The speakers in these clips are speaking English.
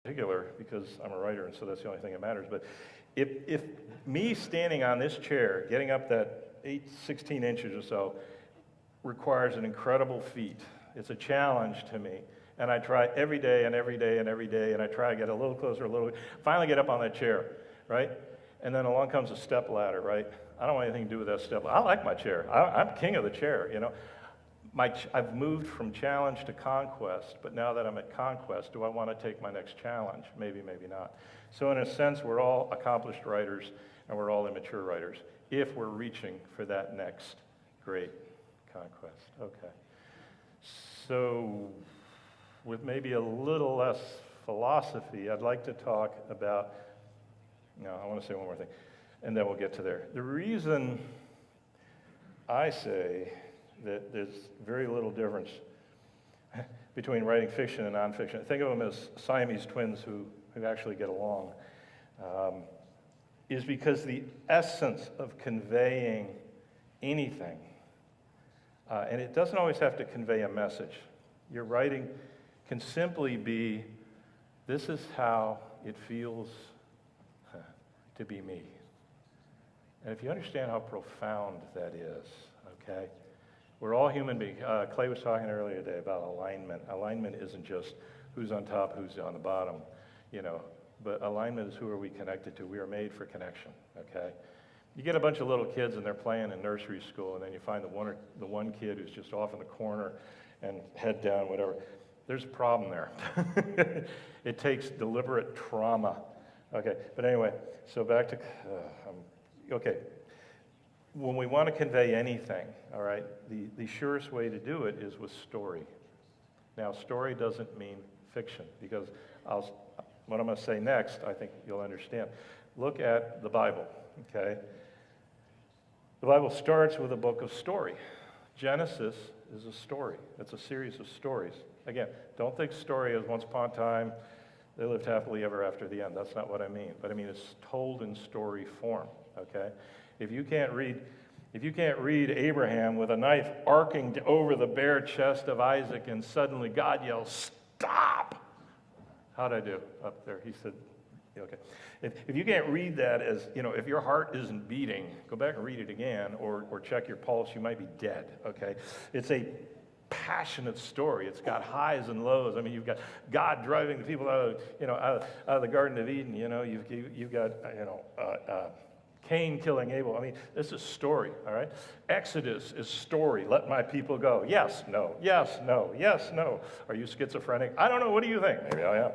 particular because I'm a writer, and so that's the only thing that matters. But if me standing on this chair, getting up that 16 inches or so, requires an incredible feat. It's a challenge to me. And I try every day and every day and every day, and I try to get a little closer, finally get up on that chair, right? And then along comes a step ladder, right? I don't want anything to do with that step ladder. I like my chair. I'm king of the chair, you know. I've moved from challenge to conquest, but now that I'm at conquest, do I want to take my next challenge? Maybe, maybe not. So in a sense, we're all accomplished writers, and we're all immature writers, if we're reaching for that next great conquest. Okay. So with maybe a little less philosophy, I'd like to talk about, I want to say one more thing, and then we'll get to there. The reason I say that there's very little difference between writing fiction and nonfiction. Think of them as Siamese twins who actually get along, is because the essence of conveying anything, and it doesn't always have to convey a message. Your writing can simply be, this is how it feels to be me. And if you understand how profound that is, okay? We're all human beings. Clay was talking earlier today about alignment. Alignment isn't just who's on top, who's on the bottom, but alignment is who are we connected to. We are made for connection, okay? You get a bunch of little kids and they're playing in nursery school, and then you find the one kid who's just off in the corner and head down, whatever. There's a problem there. It takes deliberate trauma. Okay, but anyway, so back to, okay. When we want to convey anything, all right, the surest way to do it is with story. Now, story doesn't mean fiction, because what I'm going to say next, I think you'll understand. Look at the Bible, okay? The Bible starts with a book of story. Genesis is a story. It's a series of stories. Again, don't think story as once upon a time, they lived happily ever after the end. That's not what I mean. But I mean it's told in story form, okay? If you can't read Abraham with a knife arcing over the bare chest of Isaac, and suddenly God yells, "Stop!" How'd I do up there? He said, okay. If you can't read that as, if your heart isn't beating, go back and read it again, or check your pulse. You might be dead, okay? It's a passionate story. It's got highs and lows. I mean, you've got God driving the people out of the Garden of Eden. You've got Cain killing Abel. I mean, this is story, all right? Exodus is story. Let my people go. Yes, no, yes, no, yes, no. Are you schizophrenic? I don't know. What do you think? Maybe I am,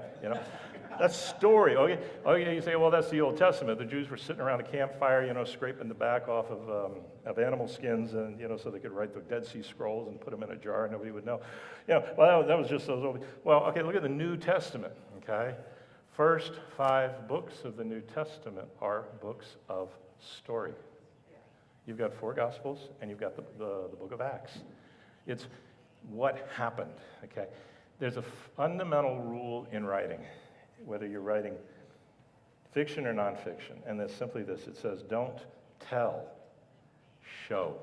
That's story. Okay, you say, well, that's the Old Testament. The Jews were sitting around a campfire, scraping the back off of animal skins, and, so they could write the Dead Sea Scrolls and put them in a jar and nobody would know. Well, that was just those old. Well, okay, look at the New Testament, okay? First 5 books of the New Testament are books of story. You've got 4 Gospels, and you've got the book of Acts. It's what happened, okay? There's a fundamental rule in writing, whether you're writing fiction or nonfiction, and it's simply this. It says, don't tell, show,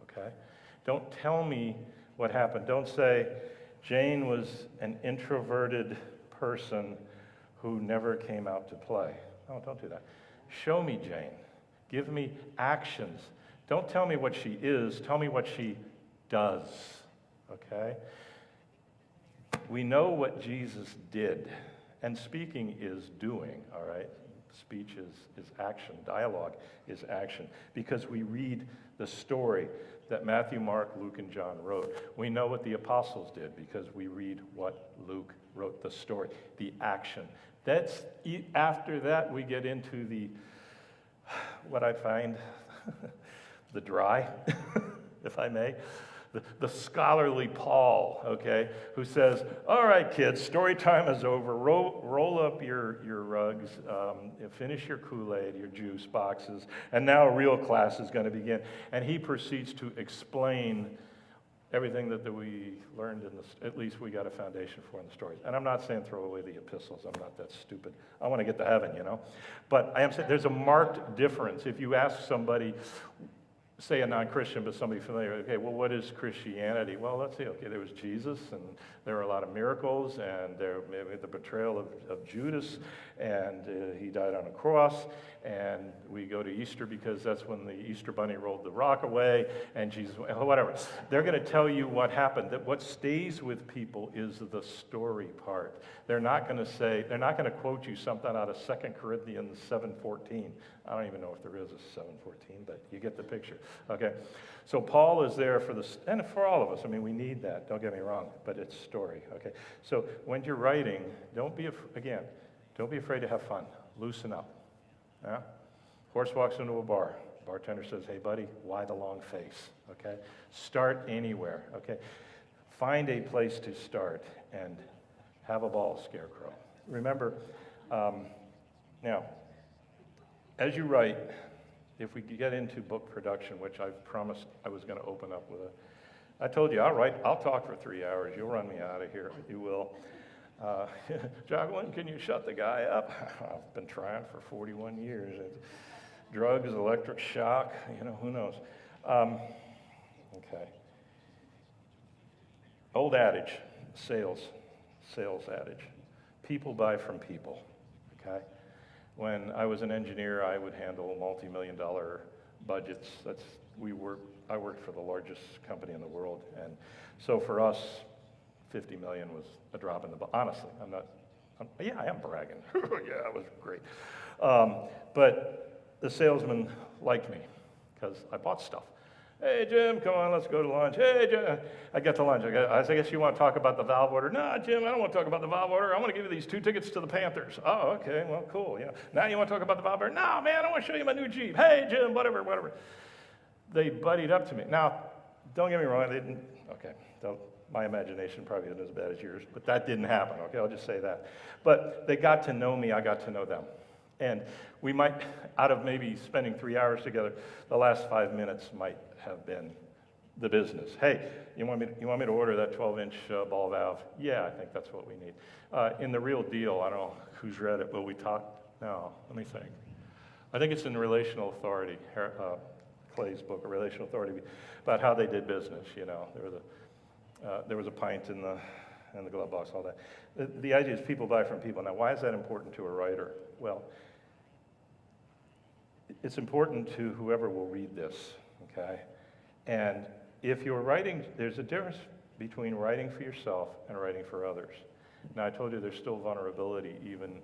okay? Don't tell me what happened. Don't say, Jane was an introverted person who never came out to play. No, don't do that. Show me Jane. Give me actions. Don't tell me what she is. Tell me what she does, okay? We know what Jesus did, and speaking is doing, all right? Speech is action. Dialogue is action, because we read the story that Matthew, Mark, Luke, and John wrote. We know what the apostles did because we read what Luke wrote, the story, the action. After that, we get into what I find, the dry, if I may, the scholarly Paul, okay, who says, all right, kids, story time is over. Roll up your rugs, finish your Kool-Aid, your juice boxes, and now a real class is going to begin. And he proceeds to explain everything that we learned at least we got a foundation for in the stories. And I'm not saying throw away the epistles. I'm not that stupid. I want to get to heaven, But I am saying there's a marked difference. If you ask somebody, say a non-Christian, but somebody familiar. Okay, well, what is Christianity? Well, let's see. Okay, there was Jesus, and there were a lot of miracles, and there maybe the betrayal of Judas, and he died on a cross. And we go to Easter because that's when the Easter bunny rolled the rock away, and Jesus, whatever. They're going to tell you what happened. That what stays with people is the story part. They're not going to quote you something out of 2 Corinthians 7:14. I don't even know if there is a 7:14, but you get the picture. Okay, so Paul is there for this, and for all of us. I mean, we need that. Don't get me wrong, but it's story. Okay, so when you're writing, don't be afraid to have fun. Loosen up. Yeah? Horse walks into a bar. Bartender says, "Hey, buddy, why the long face?" Okay, start anywhere. Okay, find a place to start and have a ball, Scarecrow. Remember, now, as you write, if we get into book production, which I promised I was going to open up with I told you, I'll talk for 3 hours. You'll run me out of here. You will. Jacqueline, can you shut the guy up? I've been trying for 41 years. Drugs, electric shock, who knows. Okay. Old adage, sales adage. People buy from people, okay? When I was an engineer, I would handle multi-million-dollar budgets. I worked for the largest company in the world, and so for us, 50 million was a drop in the bucket. Honestly, I am bragging. Yeah, it was great. But the salesman liked me because I bought stuff. Hey, Jim, come on, let's go to lunch. Hey, Jim. I get to lunch. I guess you want to talk about the valve order. No, Jim, I don't want to talk about the valve order. I want to give you these 2 tickets to the Panthers. Oh, okay, well, cool. Now you want to talk about the valve order? No, man, I want to show you my new Jeep. Hey, Jim, whatever. They buddied up to me. Now, don't get me wrong. They didn't. Okay, my imagination probably isn't as bad as yours, but that didn't happen. Okay, I'll just say that. But they got to know me. I got to know them. And we might, out of maybe spending 3 hours together, the last 5 minutes might have been the business. Hey, you want me to order that 12-inch ball valve? Yeah, I think that's what we need. In The Real Deal, I don't know who's read it, but we talked. No, let me think. I think it's in Relational Authority, Clay's book, Relational Authority, about how they did business. There was a pint in the glove box, all that. The idea is people buy from people. Now, why is that important to a writer? Well, it's important to whoever will read this, okay? And if you're writing, there's a difference between writing for yourself and writing for others. Now, I told you there's still vulnerability even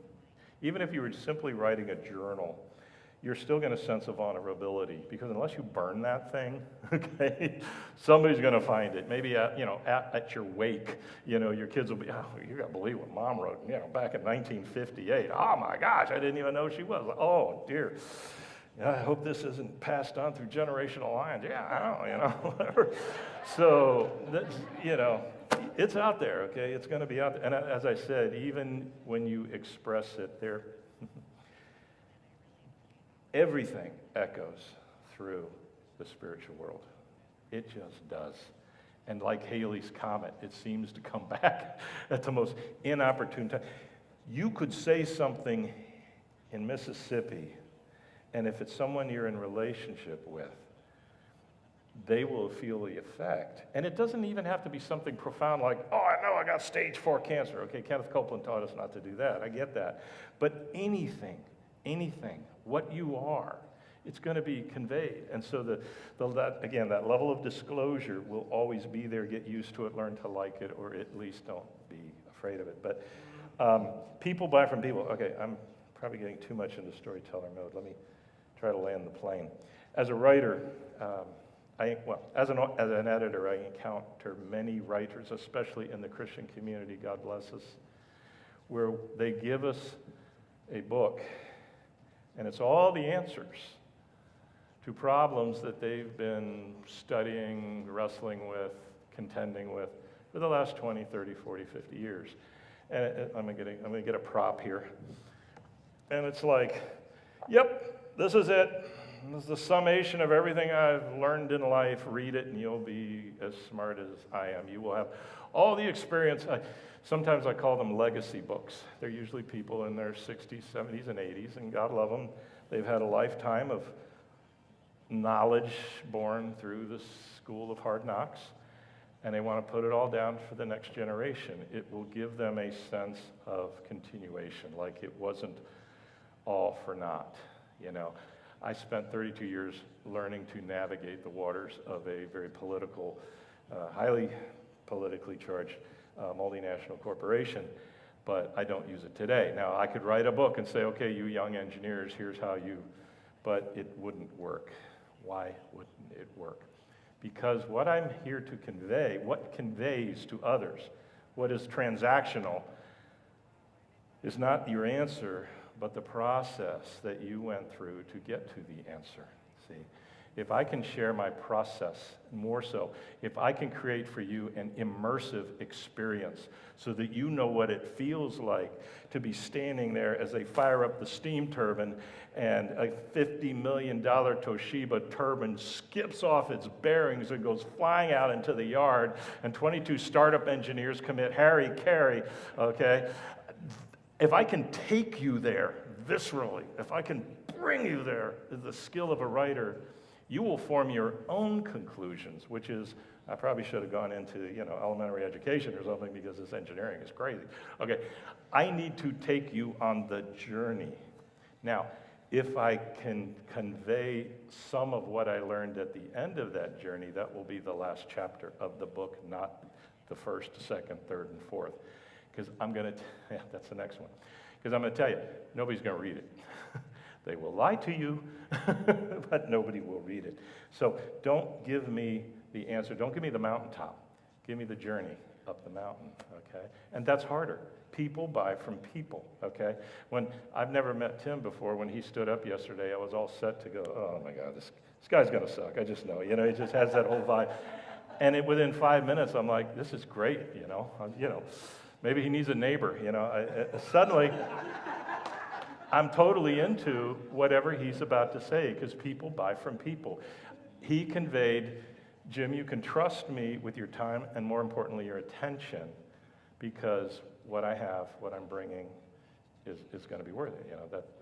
if you were simply writing a journal, you're still going to sense a vulnerability because unless you burn that thing, okay, somebody's going to find it. Maybe at your wake, your kids will be, oh, you got to believe what Mom wrote, back in 1958. Oh my gosh, I didn't even know she was. Oh dear. I hope this isn't passed on through generational lines. Yeah, I don't, whatever. So that's, it's out there, okay? It's going to be out there. And as I said, even when you express it, everything echoes through the spiritual world. It just does. And like Halley's Comet, it seems to come back at the most inopportune time. You could say something in Mississippi, and if it's someone you're in relationship with, they will feel the effect. And it doesn't even have to be something profound like, oh, I know I got stage 4 cancer. Okay, Kenneth Copeland taught us not to do that. I get that. But anything, what you are, it's going to be conveyed. And so that level of disclosure will always be there. Get used to it, learn to like it, or at least don't be afraid of it. But people buy from people. Okay, I'm probably getting too much into storyteller mode. Let me try to land the plane. As a writer, as an editor, I encounter many writers, especially in the Christian community, God bless us, where they give us a book, and it's all the answers to problems that they've been studying, wrestling with, contending with for the last 20, 30, 40, 50 years. And I'm going to get a prop here. And it's like, yep, this is it. This is the summation of everything I've learned in life. Read it and you'll be as smart as I am. You will have all the experience. Sometimes I call them legacy books. They're usually people in their 60s, 70s, and 80s, and God love them. They've had a lifetime of knowledge born through the school of hard knocks, and they want to put it all down for the next generation. It will give them a sense of continuation, like it wasn't all for naught. You know, I spent 32 years learning to navigate the waters of a very political, highly politically charged multinational corporation, but I don't use it today. Now, I could write a book and say, okay, you young engineers, here's how you, but it wouldn't work. Why wouldn't it work? Because what I'm here to convey, what conveys to others, what is transactional, is not your answer, but the process that you went through to get to the answer. See, if I can share my process, more so, if I can create for you an immersive experience so that you know what it feels like to be standing there as they fire up the steam turbine and a $50 million Toshiba turbine skips off its bearings and goes flying out into the yard, and 22 startup engineers commit hara-kiri, okay? If I can take you there viscerally, if I can bring you there, the skill of a writer, you will form your own conclusions, which is, I probably should have gone into, elementary education or something because this engineering is crazy. Okay, I need to take you on the journey. Now, if I can convey some of what I learned at the end of that journey, that will be the last chapter of the book, not the first, second, third, and fourth. Because that's the next one. Because I'm going to tell you, nobody's going to read it. They will lie to you, but nobody will read it. So don't give me the answer. Don't give me the mountaintop. Give me the journey up the mountain, okay? And that's harder. People buy from people, okay? When I've never met Tim before, when he stood up yesterday, I was all set to go, oh my God, this guy's going to suck. I just know, he just has that whole vibe. And within 5 minutes, I'm like, this is great, Maybe he needs a neighbor, Suddenly, I'm totally into whatever he's about to say, because people buy from people. He conveyed, Jim, you can trust me with your time and, more importantly, your attention, because what I have, what I'm bringing, is going to be worth it.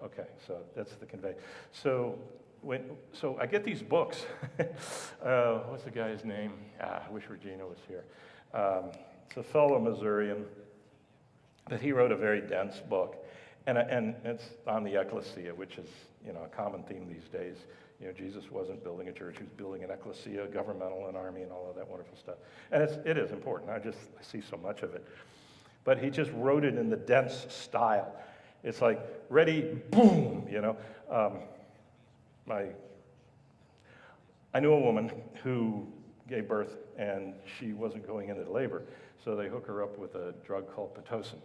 Okay, so that's the convey. So I get these books. What's the guy's name? I wish Regina was here. It's a fellow Missourian, but he wrote a very dense book, and it's on the ecclesia, which is a common theme these days. Jesus wasn't building a church; he was building an ecclesia, governmental, an army, and all of that wonderful stuff. And it is important. I see so much of it, but he just wrote it in the dense style. It's like ready, boom. I knew a woman who gave birth, and she wasn't going into labor, so they hook her up with a drug called Pitocin.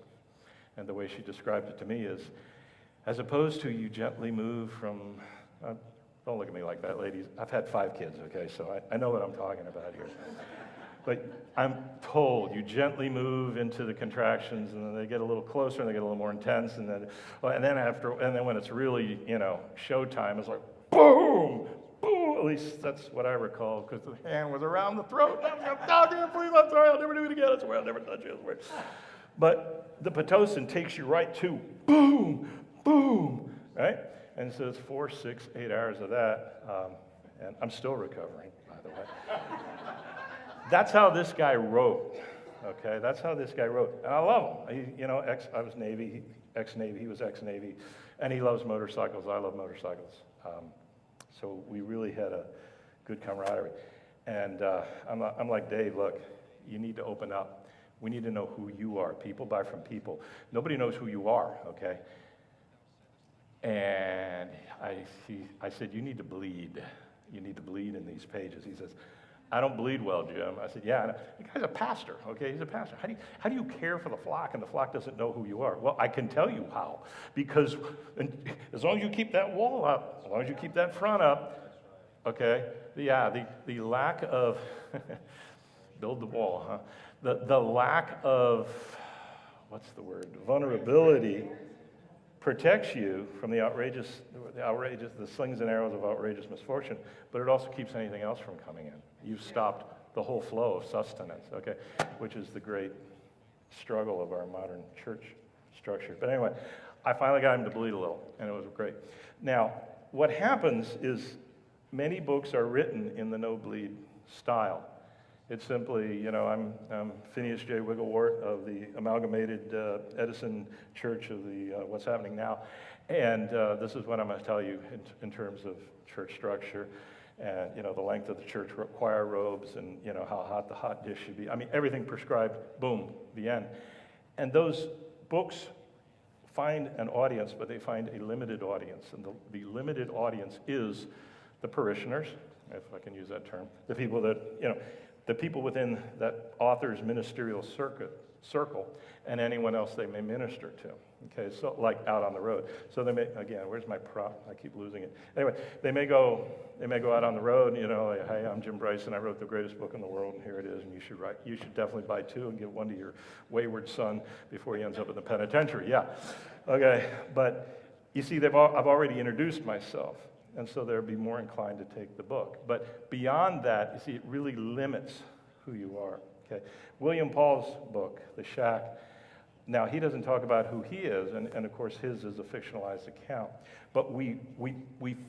And the way she described it to me is, as opposed to you gently move from, don't look at me like that, ladies. I've had 5 kids, okay, so I know what I'm talking about here. But I'm told you gently move into the contractions, and then they get a little closer, and they get a little more intense, and then when it's really, showtime, it's like boom, boom. At least that's what I recall, because the hand was around the throat. Oh, dear, please, I'm sorry, I'll never do it again. I swear, I'll never touch you. I swear. But the Pitocin takes you right to boom, boom, right? And so it's 4, 6, 8 hours of that, and I'm still recovering, by the way. That's how this guy wrote, okay? That's how this guy wrote. And I love him. I was Navy, ex-Navy, he was ex-Navy, and he loves motorcycles. I love motorcycles. So we really had a good camaraderie. And I'm like, Dave, look, you need to open up. We need to know who you are. People buy from people. Nobody knows who you are, okay? And I said, you need to bleed. You need to bleed in these pages. He says, I don't bleed well, Jim. I said, yeah, the guy's a pastor, okay? He's a pastor. How do you care for the flock and the flock doesn't know who you are? Well, I can tell you how. Because as long as you keep that wall up, as long as you keep that front up, okay? The lack of, build the wall, huh? The lack of, vulnerability protects you from the slings and arrows of outrageous misfortune, but it also keeps anything else from coming in. You've stopped the whole flow of sustenance, okay, which is the great struggle of our modern church structure. But anyway, I finally got him to bleed a little, and it was great. Now, what happens is many books are written in the no-bleed style. It's simply, I'm Phineas J. Wigglewort of the Amalgamated Edison Church of the What's Happening Now, and this is what I'm going to tell you in terms of church structure, and the length of the church choir robes, and how hot the hot dish should be. I mean, everything prescribed. Boom, the end. And those books find an audience, but they find a limited audience, and the limited audience is the parishioners, if I can use that term, the people that the people within that author's ministerial circle, and anyone else they may minister to. Okay, so like out on the road. So they may, again, where's my prop? I keep losing it. Anyway, they may go out on the road, like, hey, I'm Jim Bryson, I wrote the greatest book in the world, and here it is, and you should definitely buy 2 and give 1 to your wayward son before he ends up in the penitentiary. Yeah, okay, but you see, I've already introduced myself, and so they'll be more inclined to take the book. But beyond that, you see, it really limits who you are. Okay, William Paul's book, The Shack. Now, he doesn't talk about who he is, and of course his is a fictionalized account, but we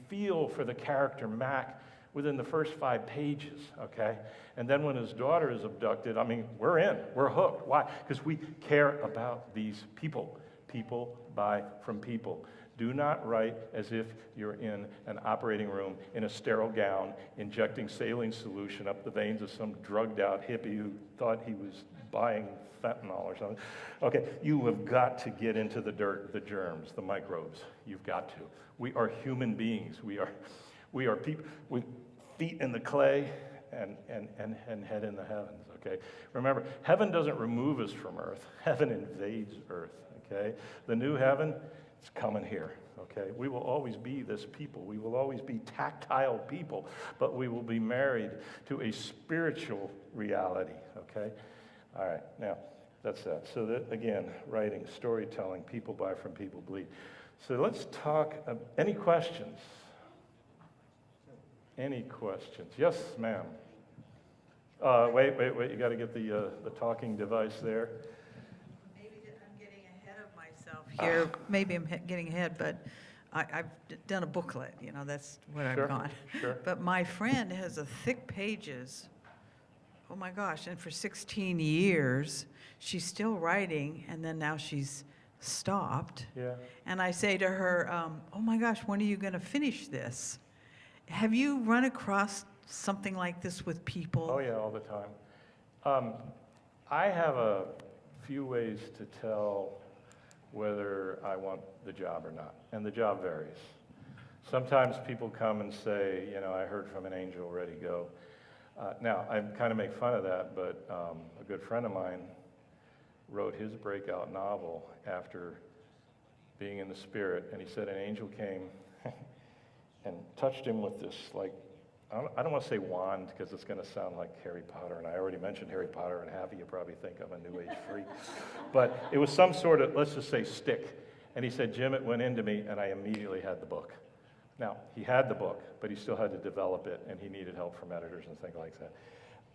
feel for the character Mac within the first 5 pages, okay? And then when his daughter is abducted, I mean, we're in, we're hooked. Why? Because we care about these people. People buy from people. Do not write as if you're in an operating room in a sterile gown, injecting saline solution up the veins of some drugged out hippie who thought he was buying fentanyl or something. Okay, you have got to get into the dirt, the germs, the microbes. You've got to. We are human beings. We are people with feet in the clay and head in the heavens. Okay, remember, heaven doesn't remove us from earth. Heaven invades earth. Okay, the new heaven, it's coming here. Okay, we will always be this people. We will always be tactile people, but we will be married to a spiritual reality. Okay, all right. Now, that's that. So that again, writing, storytelling, people buy from people bleed. So let's talk. Any questions? Any questions? Yes, ma'am. Wait. You got to get the talking device there. Here, maybe I'm getting ahead, but I've done a booklet, that's what I've gone. Sure. But my friend has a thick pages, oh my gosh, and for 16 years, she's still writing, and then now she's stopped. Yeah. And I say to her, oh my gosh, when are you going to finish this? Have you run across something like this with people? Oh yeah, all the time. I have a few ways to tell whether I want the job or not, and the job varies. Sometimes people come and say, I heard from an angel, ready, go. Now, I kind of make fun of that, but a good friend of mine wrote his breakout novel after being in the Spirit, and he said an angel came and touched him with this, like, I don't want to say wand, because it's going to sound like Harry Potter, and I already mentioned Harry Potter, and half of you probably think I'm a New Age freak. But it was some sort of, let's just say, stick. And he said, Jim, it went into me, and I immediately had the book. Now, he had the book, but he still had to develop it, and he needed help from editors and things like that.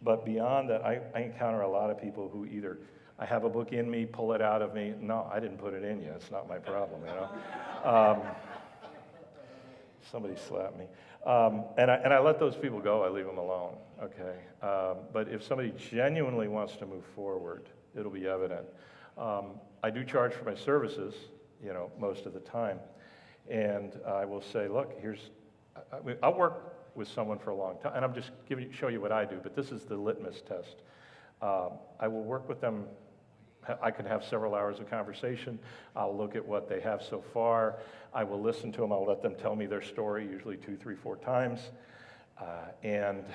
But beyond that, I encounter a lot of people who either, I have a book in me, pull it out of me. No, I didn't put it in you. It's not my problem, Somebody slapped me. And I let those people go. I leave them alone, okay? But if somebody genuinely wants to move forward, it'll be evident. I do charge for my services, most of the time. And I will say, look, I'll work with someone for a long time. And I'm just show you what I do, but this is the litmus test. I will work with them. I can have several hours of conversation. I'll look at what they have so far. I will listen to them. I'll let them tell me their story, usually 2, 3, 4 times. And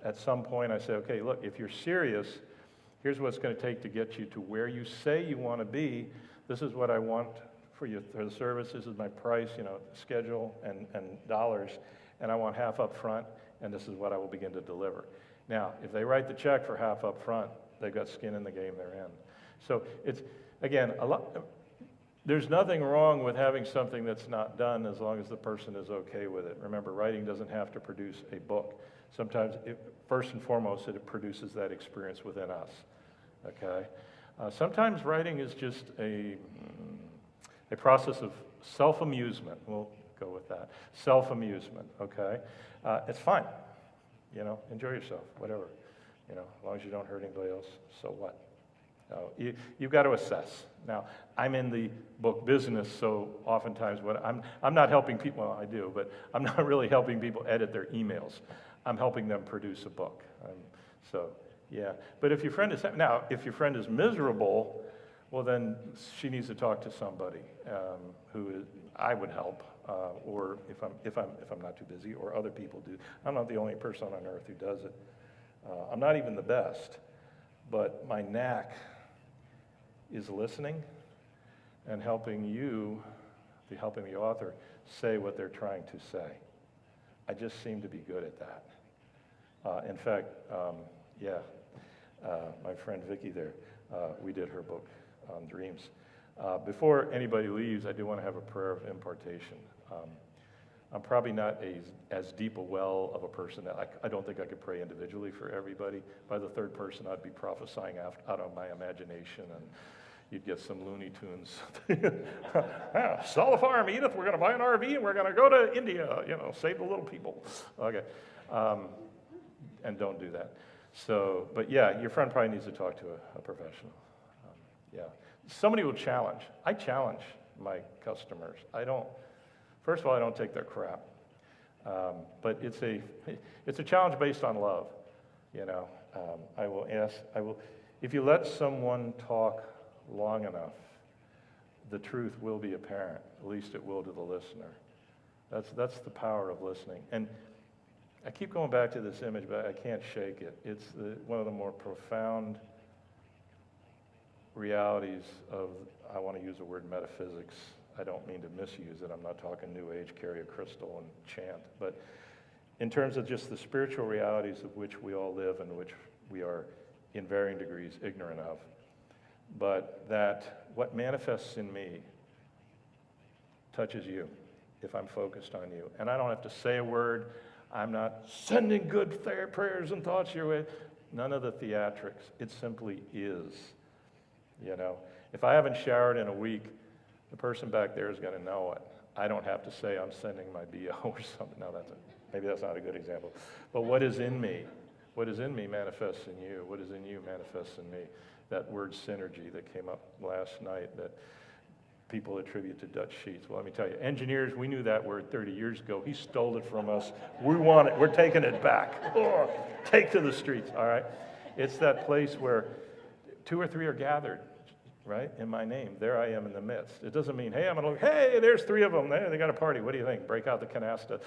at some point I say, okay, look, if you're serious, here's what it's going to take to get you to where you say you want to be. This is what I want for you for the service. This is my price, schedule and dollars. And I want half up front, and this is what I will begin to deliver. Now, if they write the check for half up front, they've got skin in the game they're in. So it's, again, there's nothing wrong with having something that's not done as long as the person is okay with it. Remember, writing doesn't have to produce a book. Sometimes, first and foremost, it produces that experience within us, okay? Sometimes writing is just a process of self-amusement. We'll go with that. Self-amusement, okay? It's fine. Enjoy yourself, whatever. As long as you don't hurt anybody else, so what? You've got to assess. Now, I'm in the book business, so oftentimes I'm not helping people, well, I do, but I'm not really helping people edit their emails. I'm helping them produce a book. Yeah. But if your friend is miserable, well, then she needs to talk to somebody I would help, or if I'm not too busy, or other people do. I'm not the only person on earth who does it. I'm not even the best, but my knack is listening and helping the author say what they're trying to say. I just seem to be good at that. In fact, my friend Vicki there, we did her book on dreams. Before anybody leaves, I do want to have a prayer of impartation. I'm probably not as deep a well of a person that I don't think I could pray individually for everybody. By the third person, I'd be prophesying out of my imagination, and you'd get some Looney Tunes. Sell the farm, Edith. We're going to buy an RV, and we're going to go to India. Save the little people. Okay, and don't do that. But yeah, your friend probably needs to talk to a professional. Somebody will challenge. I challenge my customers. First of all, I don't take their crap. But it's a challenge based on love. If you let someone talk long enough, the truth will be apparent. At least it will to the listener. That's the power of listening. And I keep going back to this image, but I can't shake it. It's one of the more profound realities of, I want to use the word metaphysics. I don't mean to misuse it. I'm not talking New Age, carry a crystal and chant. But in terms of just the spiritual realities of which we all live and which we are in varying degrees ignorant of, but that what manifests in me touches you if I'm focused on you. And I don't have to say a word. I'm not sending good prayers and thoughts your way. None of the theatrics. It simply is. If I haven't showered in a week, the person back there is going to know it. I don't have to say I'm sending my BO or something. No, maybe that's not a good example. But what is in me manifests in you. What is in you manifests in me. That word synergy that came up last night that people attribute to Dutch Sheets. Well, let me tell you, engineers, we knew that word 30 years ago. He stole it from us. We want it. We're taking it back. Oh, take to the streets, all right? It's that place where 2 or 3 are gathered, right, in my name. There I am in the midst. It doesn't mean, hey, there's 3 of them. They got a party. What do you think? Break out the canasta.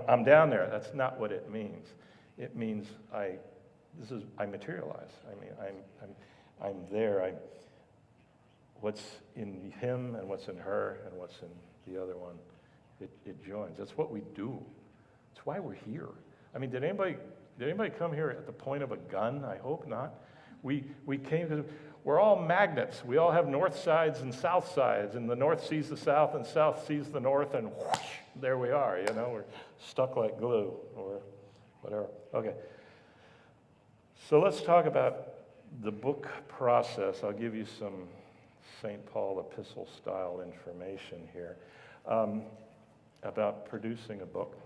I'm down there. That's not what it means. It means I materialize. I mean, I'm there. What's in him and what's in her and what's in the other one, it joins. That's what we do. That's why we're here. I mean, did anybody come here at the point of a gun? I hope not. We came because we're all magnets. We all have north sides and south sides, and the north sees the south and south sees the north, and whoosh, there we are. We're stuck like glue or whatever. Okay. So let's talk about the book process. I'll give you some St. Paul epistle style information here about producing a book.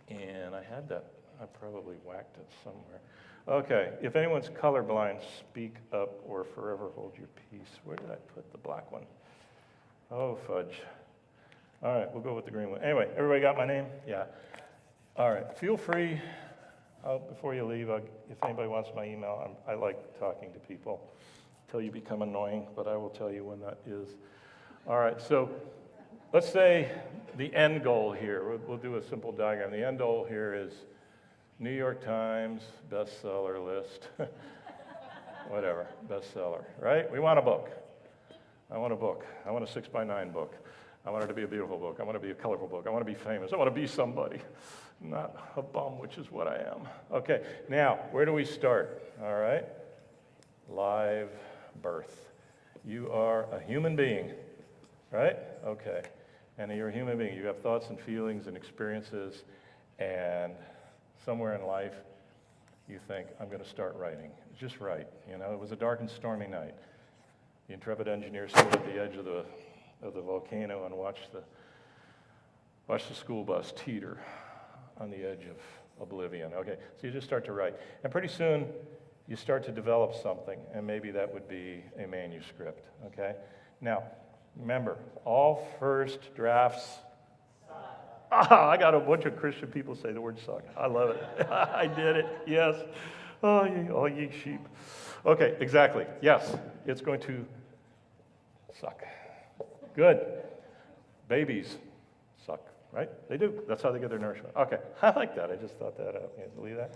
And I had that. I probably whacked it somewhere. Okay, if anyone's colorblind, speak up or forever hold your peace. Where did I put the black one? Oh, fudge. All right, we'll go with the green one. Anyway, everybody got my name? Yeah. All right, feel free, before you leave, if anybody wants my email, I like talking to people until you become annoying, but I will tell you when that is. All right, so let's say the end goal here. We'll do a simple diagram. The end goal here is New York Times bestseller list. Whatever, bestseller, right? We want a book. I want a book. I want a 6x9 book. I want it to be a beautiful book. I want it to be a colorful book. I want to be famous. I want to be somebody, not a bum, which is what I am. Okay, now, where do we start? All right, live birth. You are a human being, right? Okay, and you're a human being. You have thoughts and feelings and experiences, and somewhere in life, you think, I'm going to start writing. Just write. It was a dark and stormy night. The intrepid engineer stood at the edge of the volcano and watched Watch the school bus teeter on the edge of oblivion. Okay, so you just start to write. And pretty soon, you start to develop something, and maybe that would be a manuscript, okay? Now, remember, all first drafts. I got a bunch of Christian people say the word suck. I love it. I did it, yes. Oh, ye sheep. Okay, exactly. Yes, it's going to suck. Good. Babies suck, right? They do. That's how they get their nourishment. Okay, I like that. I just thought that out. Yeah, believe that?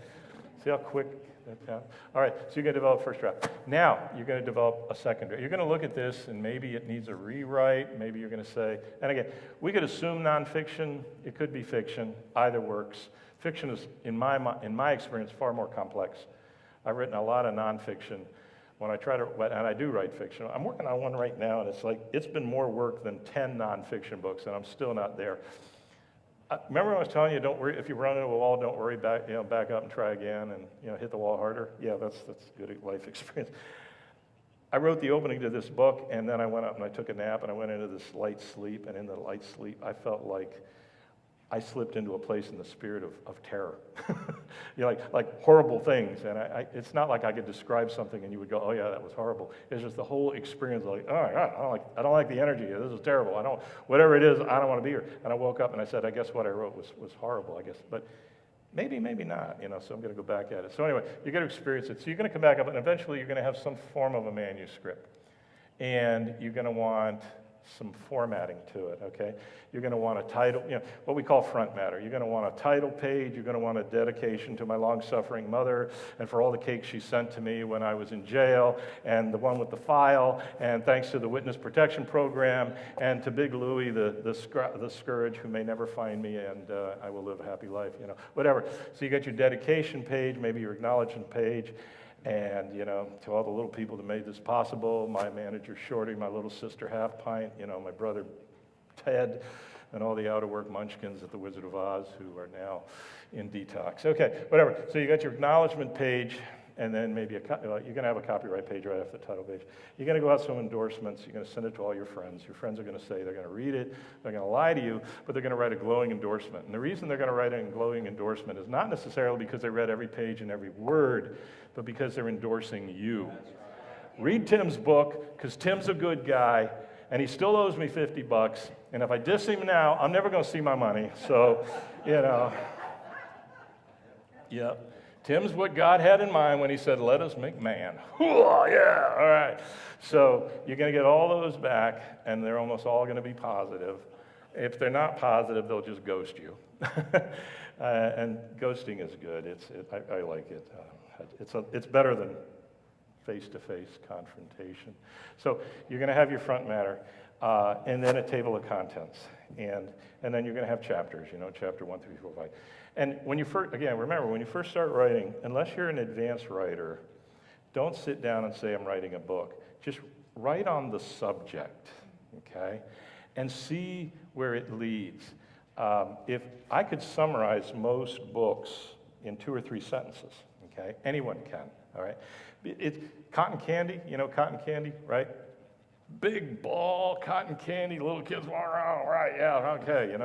See how quick that sounds? All right, so you're going to develop first draft. Now, you're going to develop a second draft. You're going to look at this, and maybe it needs a rewrite. Maybe you're going to say, and again, we could assume nonfiction. It could be fiction. Either works. Fiction is, in my experience, far more complex. I've written a lot of nonfiction. When I try to, and I do write fiction. I'm working on one right now, and it's like, it's been more work than 10 nonfiction books, and I'm still not there. Remember I was telling you, don't worry, if you run into a wall, don't worry, back up and try again, and hit the wall harder. Yeah, that's good life experience. I wrote the opening to this book, and then I went up and I took a nap, and I went into this light sleep, and in the light sleep, I felt like I slipped into a place in the spirit of terror. like horrible things, and it's not like I could describe something and you would go, oh yeah, that was horrible. It's just the whole experience, like, oh my God, I don't like the energy here. This is terrible. Whatever it is, I don't want to be here. And I woke up and I said, I guess what I wrote was horrible, I guess. But maybe not, so I'm going to go back at it. So anyway, you're going to experience it. So you're going to come back up, and eventually you're going to have some form of a manuscript. And you're going to want some formatting to it, okay? You're going to want a title, what we call front matter. You're going to want a title page. You're going to want a dedication to my long-suffering mother and for all the cakes she sent to me when I was in jail, and the one with the file, and thanks to the Witness Protection Program, and to Big Louie, the scourge who may never find me, and I will live a happy life, whatever. So you got your dedication page, maybe your acknowledgement page, and, to all the little people that made this possible, my manager Shorty, my little sister Half Pint, my brother Ted, and all the out-of-work munchkins at the Wizard of Oz who are now in detox. Okay, whatever. So you got your acknowledgement page, and then maybe you're going to have a copyright page right after the title page. You're going to go out some endorsements. You're going to send it to all your friends. Your friends are going to say they're going to read it. They're going to lie to you, but they're going to write a glowing endorsement. And the reason they're going to write a glowing endorsement is not necessarily because they read every page and every word, but because they're endorsing you. Read Tim's book, because Tim's a good guy, and he still owes me $50. And if I diss him now, I'm never going to see my money. So, yeah. Tim's what God had in mind when he said, let us make man. Oh, yeah, all right. So you're going to get all those back, and they're almost all going to be positive. If they're not positive, they'll just ghost you. And ghosting is good. I like it. It's better than face-to-face confrontation. So you're going to have your front matter, and then a table of contents. And then you're going to have chapters, chapter 1, 3, 4, 5. And when you first, again, remember, when you first start writing, unless you're an advanced writer, don't sit down and say, I'm writing a book. Just write on the subject, okay? And see where it leads. If I could summarize most books in 2 or 3 sentences, okay? Anyone can, all right? It's cotton candy, cotton candy, right? Big ball, cotton candy, little kids walk around, right, yeah, okay,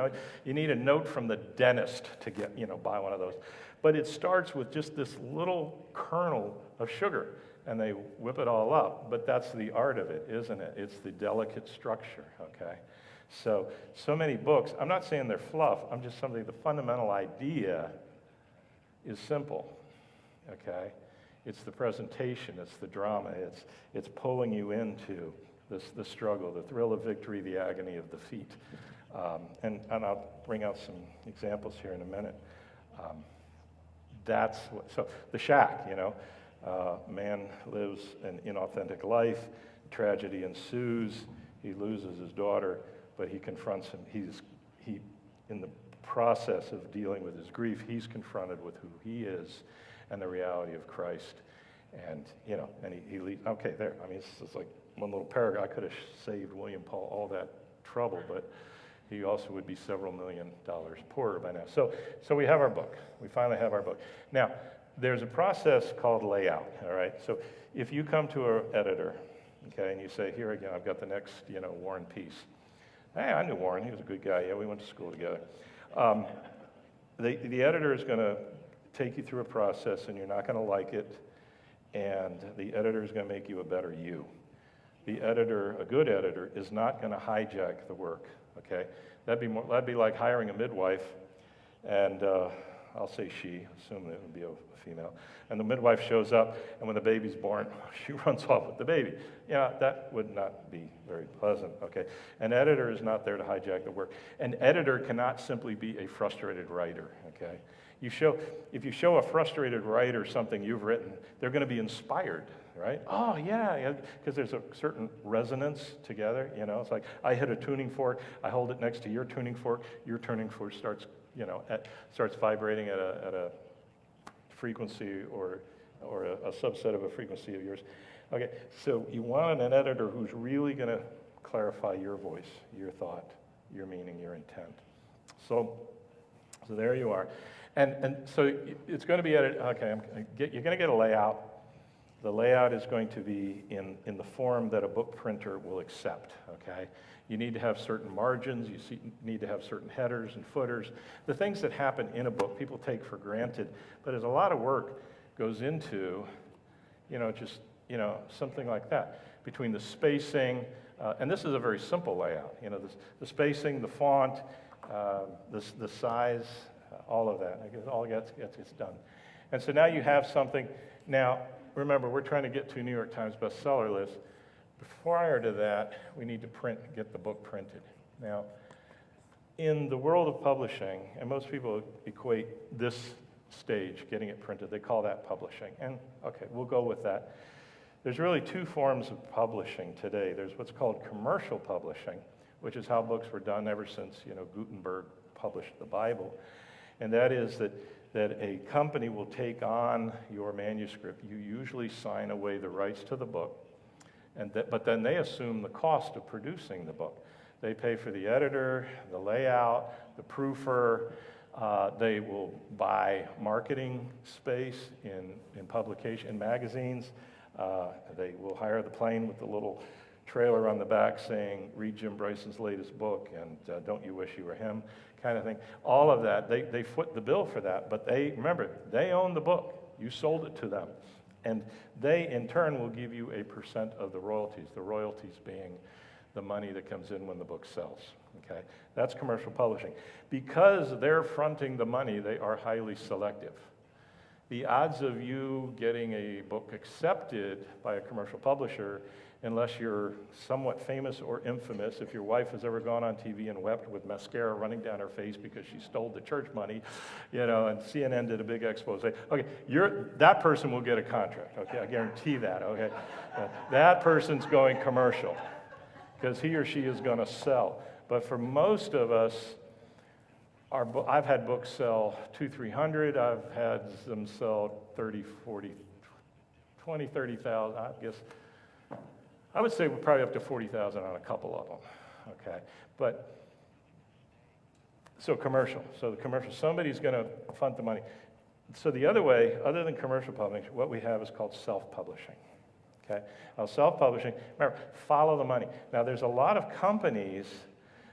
You need a note from the dentist to get, buy one of those. But it starts with just this little kernel of sugar, and they whip it all up. But that's the art of it, isn't it? It's the delicate structure, okay? So many books, I'm not saying they're fluff, I'm just saying the fundamental idea is simple, okay? It's the presentation, it's the drama, it's pulling you into the struggle, the thrill of victory, the agony of defeat. And I'll bring out some examples here in a minute. So the shack, man lives an inauthentic life, tragedy ensues, he loses his daughter, but he confronts him. He in the process of dealing with his grief, he's confronted with who he is and the reality of Christ. And, and he leaves. Okay, there. I mean, it's like one little paragraph. I could have saved William Paul all that trouble, but he also would be several $1 million poorer by now. So we have our book. We finally have our book. Now, there's a process called layout, all right? So if you come to an editor, okay, and you say, here again, I've got the next, War and Peace. Hey, I knew Warren. He was a good guy. Yeah, we went to school together. Um, the editor is going to take you through a process, and you're not going to like it, and the editor is going to make you a better you. The editor, a good editor, is not going to hijack the work, okay? That'd be like hiring a midwife, and I'll say she, assume it would be a female, and the midwife shows up, and when the baby's born, she runs off with the baby. Yeah, that would not be very pleasant, okay? An editor is not there to hijack the work. An editor cannot simply be a frustrated writer, okay? If you show a frustrated writer something you've written, they're going to be inspired, right? Oh, yeah, because there's a certain resonance together, you know? It's like, I hit a tuning fork, I hold it next to your tuning fork starts, starts vibrating at a frequency or a subset of a frequency of yours. Okay, so you want an editor who's really going to clarify your voice, your thought, your meaning, your intent. So there you are. And so it's going to be edited. Okay, you're going to get a layout. The layout is going to be in the form that a book printer will accept, okay? You need to have certain margins, need to have certain headers and footers. The things that happen in a book, people take for granted, but there's a lot of work goes into, something like that. Between the spacing, and this is a very simple layout, the spacing, the font, the size, all of that. It all gets done. And so now you have something. Now, remember, we're trying to get to a New York Times bestseller list. Prior to that, we need to get the book printed. Now, in the world of publishing, and most people equate this stage, getting it printed, they call that publishing. And okay, we'll go with that. There's really two forms of publishing today. There's what's called commercial publishing, which is how books were done ever since Gutenberg published the Bible. And that is that a company will take on your manuscript. You usually sign away the rights to the book, but then they assume the cost of producing the book. They pay for the editor, the layout, the proofer. They will buy marketing space in publication, in magazines. They will hire the plane with the little trailer on the back saying, read Jim Bryson's latest book, and don't you wish you were him, kind of thing. All of that, they foot the bill for that, but remember, they own the book. You sold it to them. And they, in turn, will give you a percent of the royalties being the money that comes in when the book sells, okay? That's commercial publishing. Because they're fronting the money, they are highly selective. The odds of you getting a book accepted by a commercial publisher, unless you're somewhat famous or infamous, if your wife has ever gone on TV and wept with mascara running down her face because she stole the church money, and CNN did a big expose. Okay, that person will get a contract, okay? I guarantee that, okay? That person's going commercial because he or she is going to sell. But for most of us, I've had books sell 200-300. I've had them sell 30, 40, 20, 30,000, I guess. I would say we're probably up to 40,000 on a couple of them, okay? So the commercial, somebody's going to fund the money. So the other way, other than commercial publishing, what we have is called self-publishing, okay? Now, self-publishing, remember, follow the money. Now, there's a lot of companies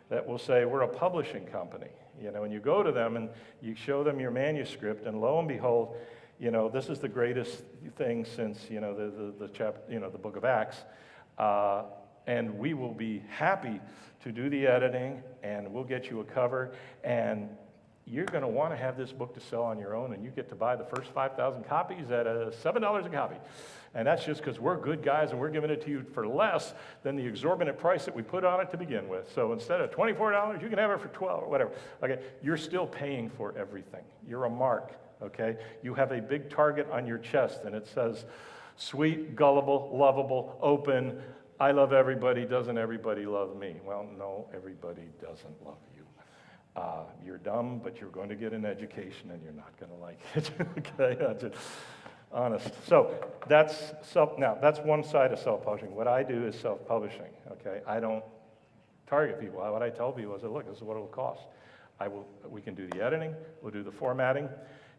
that will say, we're a publishing company, and you go to them and you show them your manuscript, and lo and behold, this is the greatest thing since, the book of Acts. And we will be happy to do the editing, and we'll get you a cover, and you're going to want to have this book to sell on your own, and you get to buy the first 5,000 copies at $7 a copy. And that's just because we're good guys, and we're giving it to you for less than the exorbitant price that we put on it to begin with. So instead of $24, you can have it for $12 or whatever. Okay, you're still paying for everything. You're a mark, okay? You have a big target on your chest, and it says, sweet, gullible, lovable, open, I love everybody, doesn't everybody love me? Well, no, everybody doesn't love you. You're dumb, but you're going to get an education and you're not going to like it, okay? That's it. Honest. So that's one side of self-publishing. What I do is self-publishing, okay? I don't target people. What I tell people is, look, this is what it will cost. We can do the editing, we'll do the formatting.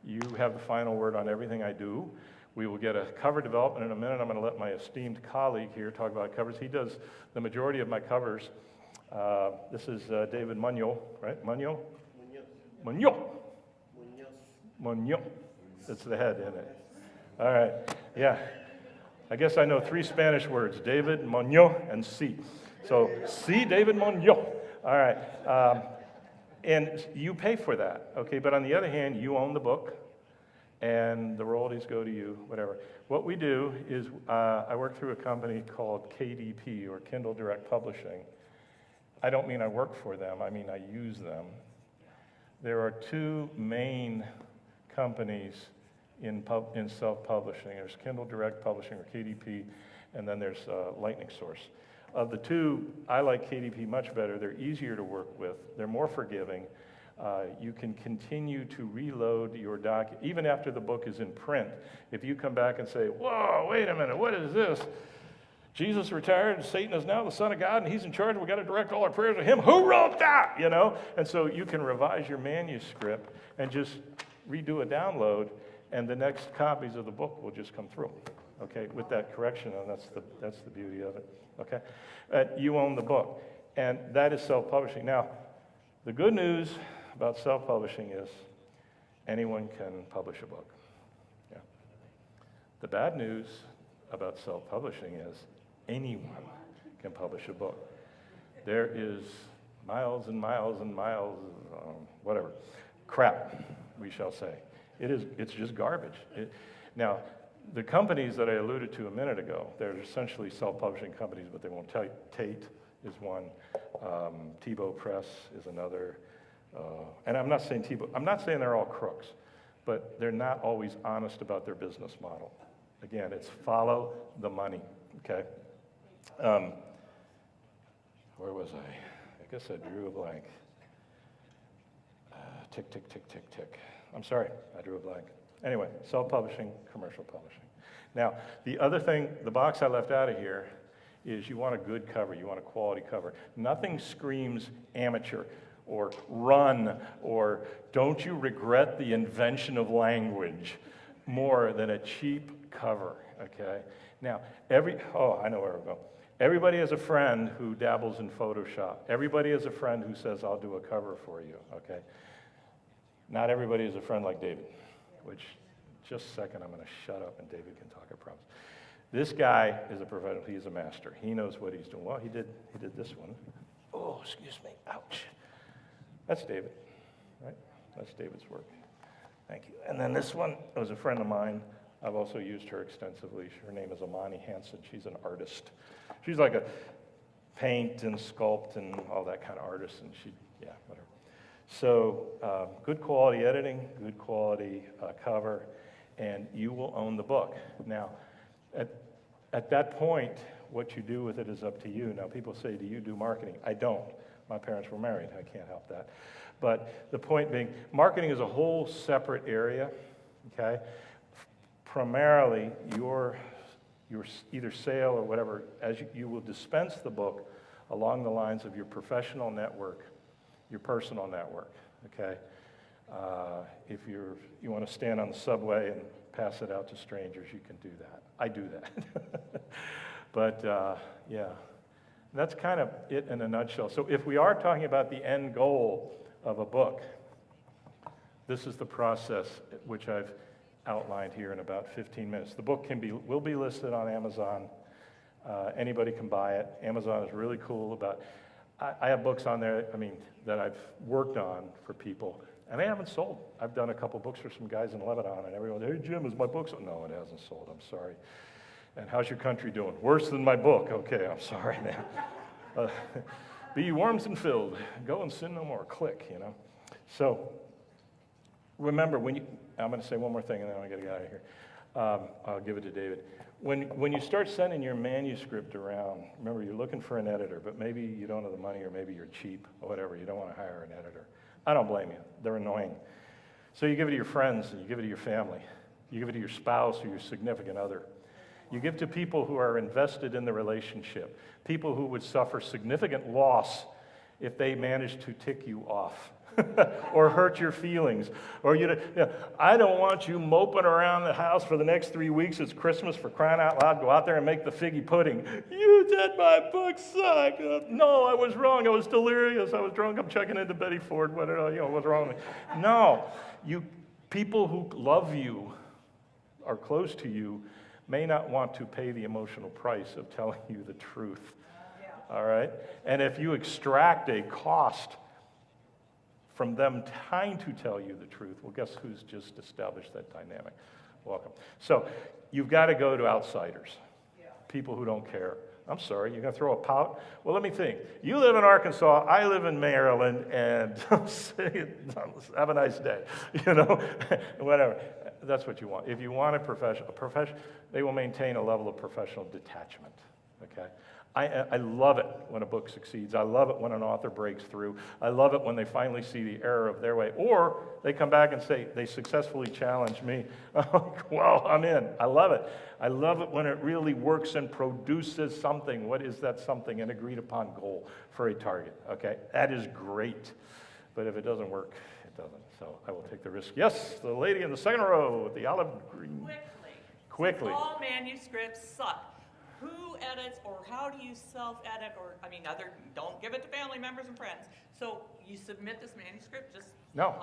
You have the final word on everything I do. We will get a cover development in a minute. I'm going to let my esteemed colleague here talk about covers. He does the majority of my covers. This is David Munoz, right? Munoz? Munoz. Munoz. That's the head, isn't it? All right. Yeah. I guess I know 3 Spanish words, David, Munoz, and sí. So, sí, David Munoz. All right. And you pay for that, okay? But on the other hand, you own the book, and the royalties go to you, whatever. What we do is I work through a company called KDP, or Kindle Direct Publishing. I don't mean I work for them, I mean I use them. There are 2 main companies in self-publishing. There's Kindle Direct Publishing, or KDP, and then there's Lightning Source. Of the 2, I like KDP much better. They're easier to work with. They're more forgiving. You can continue to reload your document. Even after the book is in print, if you come back and say, whoa, wait a minute, what is this? Jesus retired, and Satan is now the Son of God, and he's in charge. We've got to direct all our prayers to him. Who wrote that? You know? And so you can revise your manuscript and just redo a download, and the next copies of the book will just come through, okay, with that correction, and that's the beauty of it, okay? You own the book, and that is self-publishing. Now, the good news about self-publishing is anyone can publish a book. Yeah. The bad news about self-publishing is anyone can publish a book. There is miles and miles and miles of whatever, crap, we shall say. It's just garbage. Now, the companies that I alluded to a minute ago, they're essentially self-publishing companies, but they won't tell you. Tate is one, Tebow Press is another, and I'm not saying they're all crooks, but they're not always honest about their business model. Again, it's follow the money, okay? Where was I? I guess I drew a blank. Tick, tick, tick, tick, tick. I'm sorry, I drew a blank. Anyway, self-publishing, commercial publishing. Now, the other thing, the box I left out of here is you want a good cover, you want a quality cover. Nothing screams amateur or run or don't you regret the invention of language more than a cheap cover, okay? Now, I know where we're going. Everybody has a friend who dabbles in Photoshop. Everybody has a friend who says, I'll do a cover for you, okay? Not everybody is a friend like David, which, just a second, I'm going to shut up and David can talk, I promise. This guy is a professional. He's a master. He knows what he's doing. Well, he did this one. Oh, excuse me. Ouch. That's David, right? That's David's work. Thank you. And then this one was a friend of mine. I've also used her extensively. Her name is Amani Hansen. She's an artist. She's like a paint and sculpt and all that kind of artist, and whatever. So good quality editing, good quality cover, and you will own the book. Now, at that point, what you do with it is up to you. Now, people say, do you do marketing? I don't. My parents were married. I can't help that. But the point being, marketing is a whole separate area, okay? Primarily, your either sale or whatever, as you will dispense the book along the lines of your professional network, your personal network, okay? If you want to stand on the subway and pass it out to strangers, you can do that. I do that. But yeah, that's kind of it in a nutshell. So if we are talking about the end goal of a book, this is the process which I've outlined here in about 15 minutes. The book will be listed on Amazon. Anybody can buy it. Amazon is really cool about. I have books on there, that I've worked on for people, and they haven't sold. I've done a couple books for some guys in Lebanon, and everyone, hey, Jim, is my book sold? No, it hasn't sold, I'm sorry. And how's your country doing? Worse than my book. Okay, I'm sorry, man. Be ye warmed and filled. Go and sin no more. Click, you know. So remember, I'm going to say one more thing, and then I'm going to get out of here. I'll give it to David. When you start sending your manuscript around, remember, you're looking for an editor, but maybe you don't have the money, or maybe you're cheap, or whatever. You don't want to hire an editor. I don't blame you. They're annoying. So you give it to your friends, and you give it to your family. You give it to your spouse or your significant other. You give to people who are invested in the relationship, people who would suffer significant loss if they managed to tick you off, or hurt your feelings. Or I don't want you moping around the house for the next 3 weeks. It's Christmas, for crying out loud. Go out there and make the figgy pudding. You said my book sucked. No, I was wrong. I was delirious. I was drunk. I'm checking into Betty Ford. What's wrong with me? No, people who love you, are close to you, may not want to pay the emotional price of telling you the truth. All right? And if you extract a cost from them trying to tell you the truth, well, guess who's just established that dynamic? Welcome. So you've got to go to outsiders, people who don't care. I'm sorry, you're going to throw a pout? Well, let me think. You live in Arkansas, I live in Maryland, and have a nice day, whatever. That's what you want. If you want a profession, they will maintain a level of professional detachment, okay? I love it when a book succeeds. I love it when an author breaks through. I love it when they finally see the error of their way. Or they come back and say, they successfully challenge me. I'm like, well, I'm in. I love it. I love it when it really works and produces something. What is that something? An agreed upon goal for a target, okay? That is great. But if it doesn't work, it doesn't. So I will take the risk. Yes, the lady in the second row with the olive green. Quickly. Since all manuscripts suck. Who edits, or how do you self-edit, or, don't give it to family members and friends. So you submit this manuscript just No.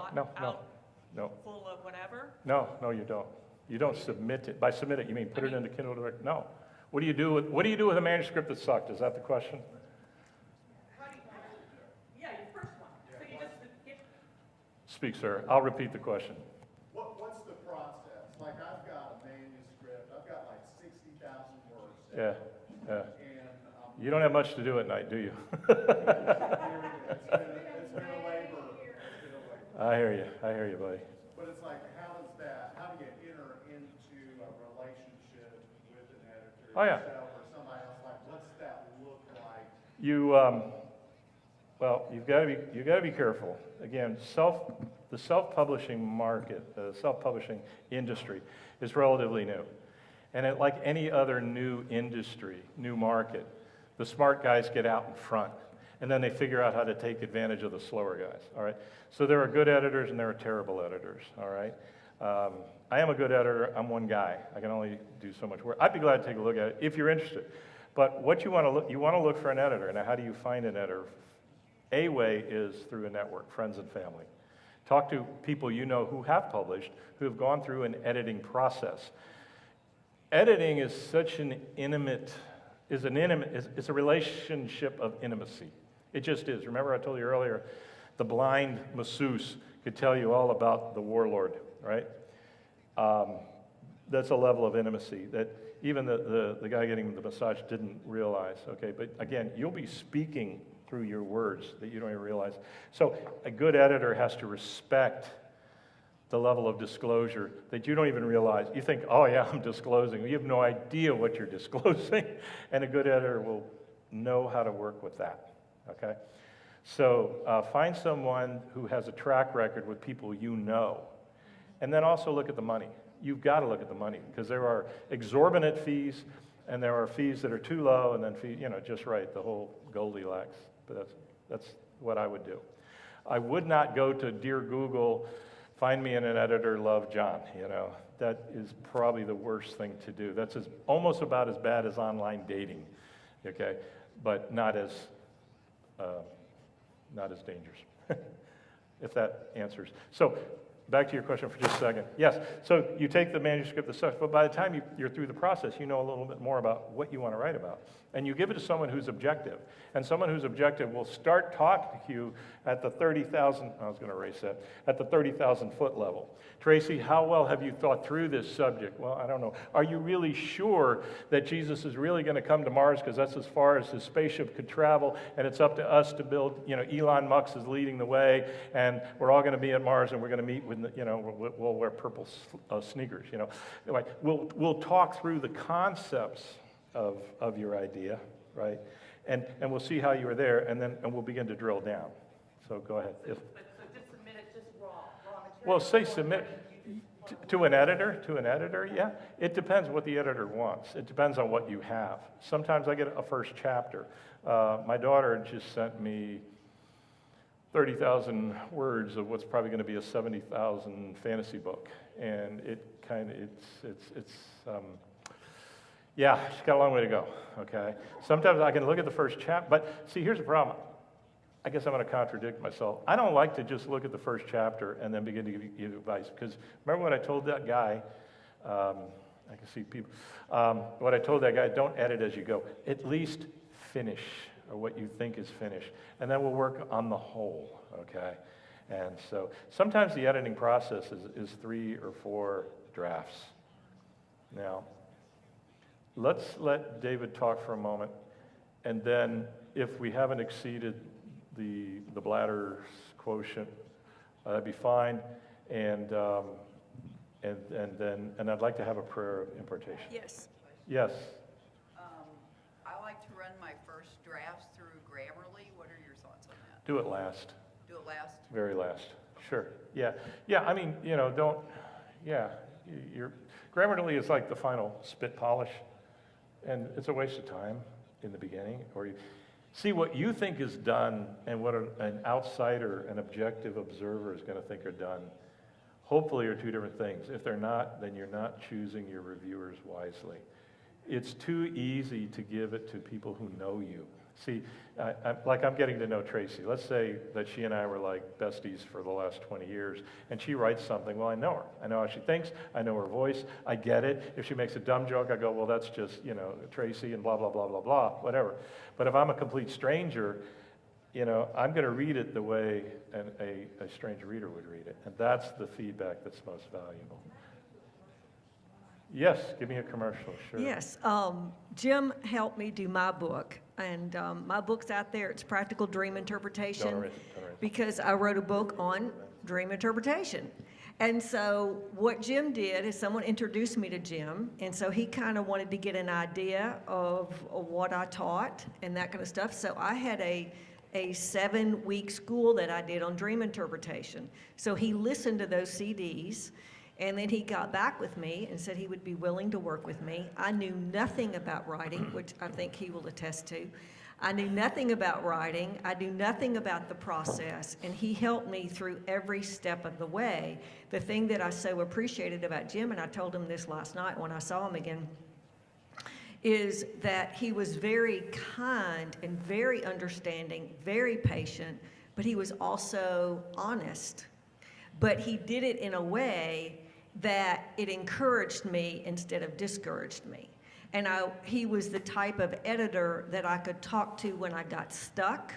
full of whatever? No, you don't. You don't submit it. By submit it, you mean put it into Kindle Direct? No. What do you do with a manuscript that sucked? Is that the question? Yeah, your first one. So you just Speak, sir. I'll repeat the question. What's the process? Like, I've got a manuscript, I've got like 60,000 words. Yeah. And You don't have much to do at night, do you? it's been a labor. I hear you, buddy. But it's like, how do you enter into a relationship with an editor? Oh, yeah. Yourself or somebody else? Like, what's that look like? You've got to be careful. Again, the self-publishing market, the self-publishing industry is relatively new. And like any other new industry, new market, the smart guys get out in front, and then they figure out how to take advantage of the slower guys, all right? So there are good editors and there are terrible editors, all right? I am a good editor. I'm one guy. I can only do so much work. I'd be glad to take a look at it if you're interested. But what you want to look for an editor. Now, how do you find an editor? A way is through a network, friends and family. Talk to people you know who have published, who have gone through an editing process. Editing is such an it's a relationship of intimacy. It just is. Remember I told you earlier, the blind masseuse could tell you all about the warlord, right? That's a level of intimacy that even the guy getting the massage didn't realize, okay? But again, you'll be speaking through your words that you don't even realize. So a good editor has to respect the level of disclosure that you don't even realize. You think, oh yeah, I'm disclosing. You have no idea what you're disclosing. And a good editor will know how to work with that, okay? So find someone who has a track record with people you know. And then also look at the money. You've got to look at the money because there are exorbitant fees and there are fees that are too low and then fees, just right, the whole Goldilocks. But that's what I would do. I would not go to Dear Google, find me an editor, love John, That is probably the worst thing to do. That's almost about as bad as online dating, okay? But not as dangerous, if that answers. So back to your question for just a second. Yes, so you take the manuscript, the stuff, but by the time you're through the process, you know a little bit more about what you want to write about. And you give it to someone who's objective. And someone who's objective will start talking to you at the 30,000, I was going to erase that, at the 30,000 foot level. Tracy, how well have you thought through this subject? Well, I don't know. Are you really sure that Jesus is really going to come to Mars because that's as far as his spaceship could travel and it's up to us to build, Elon Musk is leading the way and we're all going to be at Mars and we're going to meet with, we'll wear purple sneakers, Anyway, we'll talk through the concepts of your idea, right? And we'll see how you are there, and we'll begin to drill down. So go ahead. So just submit it just raw material. Well, say submit to an editor, yeah. It depends what the editor wants. It depends on what you have. Sometimes I get a first chapter. My daughter just sent me 30,000 words of what's probably going to be a 70,000 fantasy book. And it kind of, yeah, it's got a long way to go, okay? Sometimes I can look at the first chapter, but see, here's the problem. I guess I'm going to contradict myself. I don't like to just look at the first chapter and then begin to give you advice, because remember what I told that guy, I can see people, what I told that guy, don't edit as you go. At least finish, or what you think is finished, and then we'll work on the whole, okay? And so sometimes the editing process is 3 or 4 drafts. Now, let's let David talk for a moment, and then if we haven't exceeded the bladder's quotient, that'd be fine, and I'd like to have a prayer of impartation. Yes. Yes. I like to run my first drafts through Grammarly. What are your thoughts on that? Do it last. Do it last? Very last. Sure. Yeah. Yeah. I mean, you know, don't. Yeah. Grammarly is like the final spit polish, and it's a waste of time in the beginning. Or you see what you think is done, and what an outsider, an objective observer, is going to think are done. Hopefully, are 2 different things. If they're not, then you're not choosing your reviewers wisely. It's too easy to give it to people who know you. See, I'm getting to know Tracy. Let's say that she and I were like besties for the last 20 years, and she writes something. Well, I know her. I know how she thinks. I know her voice. I get it. If she makes a dumb joke, I go, well, that's just, you know, Tracy and blah, blah, blah, blah, blah, whatever. But if I'm a complete stranger, you know, I'm going to read it the way a strange reader would read it. And that's the feedback that's most valuable. Yes, give me a commercial, sure. Yes, Jim helped me do my book, and my book's out there. It's Practical Dream Interpretation, Don't erase it. because I wrote a book on dream interpretation. And so what Jim did is someone introduced me to Jim, and so he kind of wanted to get an idea of what I taught and that kind of stuff. So I had a 7-week school that I did on dream interpretation. So he listened to those CDs, and then he got back with me and said he would be willing to work with me. I knew nothing about writing, which I think he will attest to. I knew nothing about writing. I knew nothing about the process, and he helped me through every step of the way. The thing that I so appreciated about Jim, and I told him this last night when I saw him again, is that he was very kind and very understanding, very patient, but he was also honest. But he did it in a way that it encouraged me instead of discouraged me. And he was the type of editor that I could talk to when I got stuck,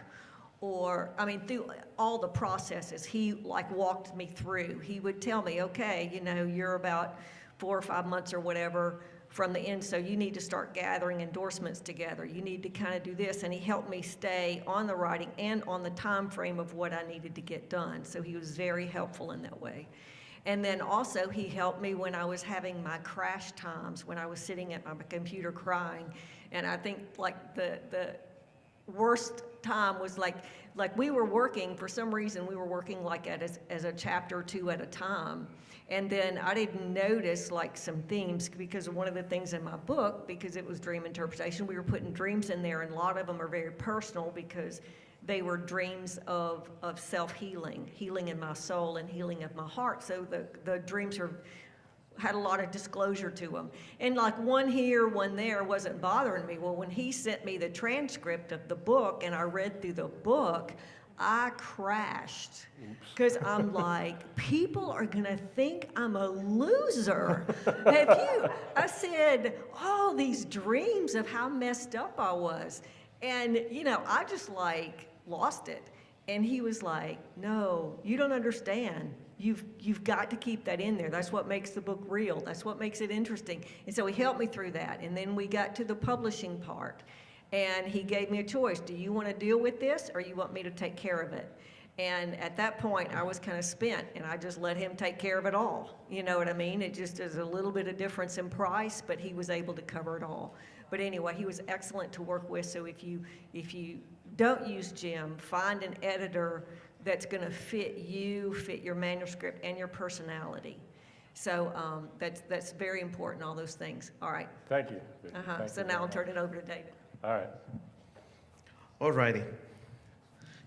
or, I mean, through all the processes, he like walked me through. He would tell me, okay, you know, you're about 4 or 5 months or whatever from the end, so you need to start gathering endorsements together. You need to kind of do this, and he helped me stay on the writing and on the time frame of what I needed to get done. So he was very helpful in that way. And then also he helped me when I was having my crash times, when I was sitting at my computer crying. And I think like the worst time was like we were working, for some reason we were working like as a chapter or 2 at a time. And then I didn't notice like some themes, because one of the things in my book, because it was dream interpretation, we were putting dreams in there, and a lot of them are very personal because they were dreams of self-healing, healing in my soul and healing of my heart. So the dreams had a lot of disclosure to them. And like one here, one there wasn't bothering me. Well, when he sent me the transcript of the book and I read through the book, I crashed, because I'm like, people are gonna think I'm a loser. I said, all these dreams of how messed up I was. And, you know, I just like lost it. And he was like, no, you don't understand. You've got to keep that in there. That's what makes the book real. That's what makes it interesting. And so he helped me through that. And then we got to the publishing part. And he gave me a choice. Do you want to deal with this, or you want me to take care of it? And at that point, I was kind of spent, and I just let him take care of it all. You know what I mean? It just is a little bit of difference in price, but he was able to cover it all. But anyway, he was excellent to work with. So if you don't use Jim, find an editor that's going to fit you, fit your manuscript, and your personality. So that's very important, all those things. All right. Thank you. So now I'll turn it over to David. All right. All righty.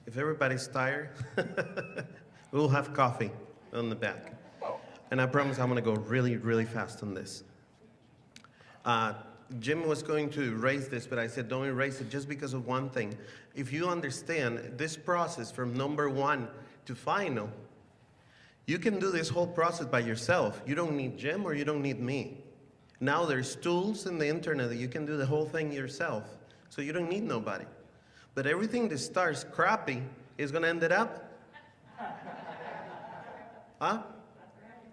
if everybody's tired, we'll have coffee on the back. And I promise I'm going to go really, really fast on this. Jim was going to erase this, but I said don't erase it just because of one thing. If you understand this process from number 1 to final, you can do this whole process by yourself. You don't need Jim or you don't need me. Now there's tools in the internet that you can do the whole thing yourself. So you don't need nobody. But everything that starts crappy is going to end it up. Huh?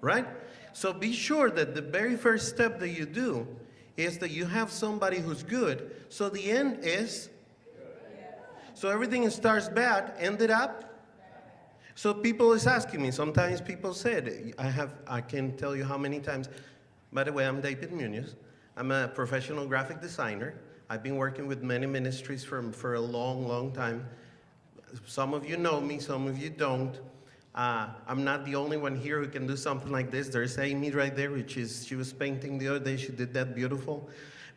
Right? So be sure that the very first step that you do is that you have somebody who's good. So the end is so everything starts bad, ended up. So people is asking me, sometimes people said, I can tell you how many times. By the way, I'm David Munoz. I'm a professional graphic designer. I've been working with many ministries for a long, long time. Some of you know me, some of you don't. I'm not the only one here who can do something like this. There's Amy right there, she was painting the other day. She did that beautiful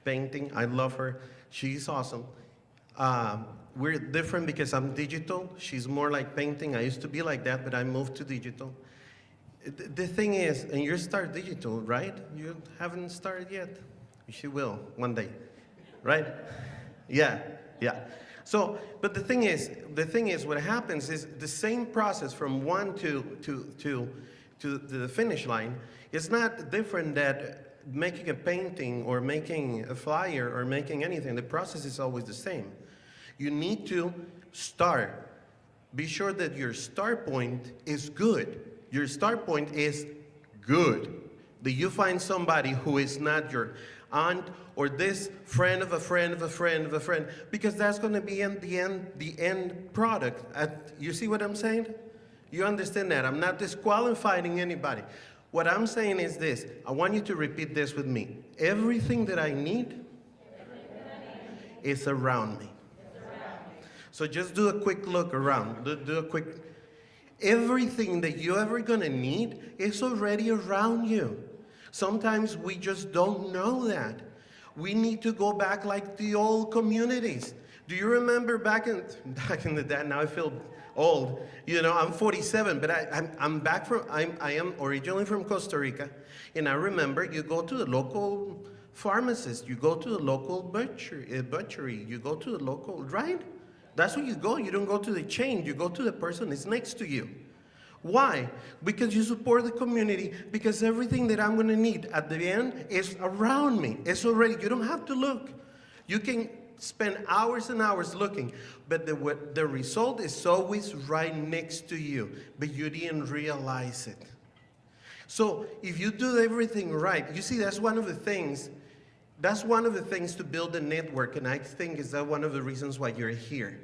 painting. I love her. She's awesome. We're different because I'm digital. She's more like painting. I used to be like that, but I moved to digital. The thing is, and you start digital, right? You haven't started yet. She will one day, right? Yeah. So, but the thing is, what happens is the same process from 1 to the finish line is not different than making a painting or making a flyer or making anything. The process is always the same. You need to start. Be sure that your start point is good. Your start point is good. That you find somebody who is not your aunt or this friend of a friend of a friend of a friend, because that's going to be in the end product. You see what I'm saying? You understand that? I'm not disqualifying anybody. What I'm saying is this. I want you to repeat this with me. Everything that I need is around me. So just do a quick look around. Do a quick. Everything that you're ever going to need is already around you. Sometimes we just don't know that. We need to go back like the old communities. Do you remember back in the day? Now I feel old. You know, I'm 47, but I am originally from Costa Rica, and I remember you go to the local pharmacist, you go to the local butchery, you go to the local, right? That's where you go. You don't go to the chain. You go to the person that's next to you. Why? Because you support the community, because everything that I'm going to need at the end is around me. It's already, you don't have to look. You can spend hours and hours looking, but the result is always right next to you, but you didn't realize it. So if you do everything right, you see, that's one of the things to build a network, and I think is that one of the reasons why you're here.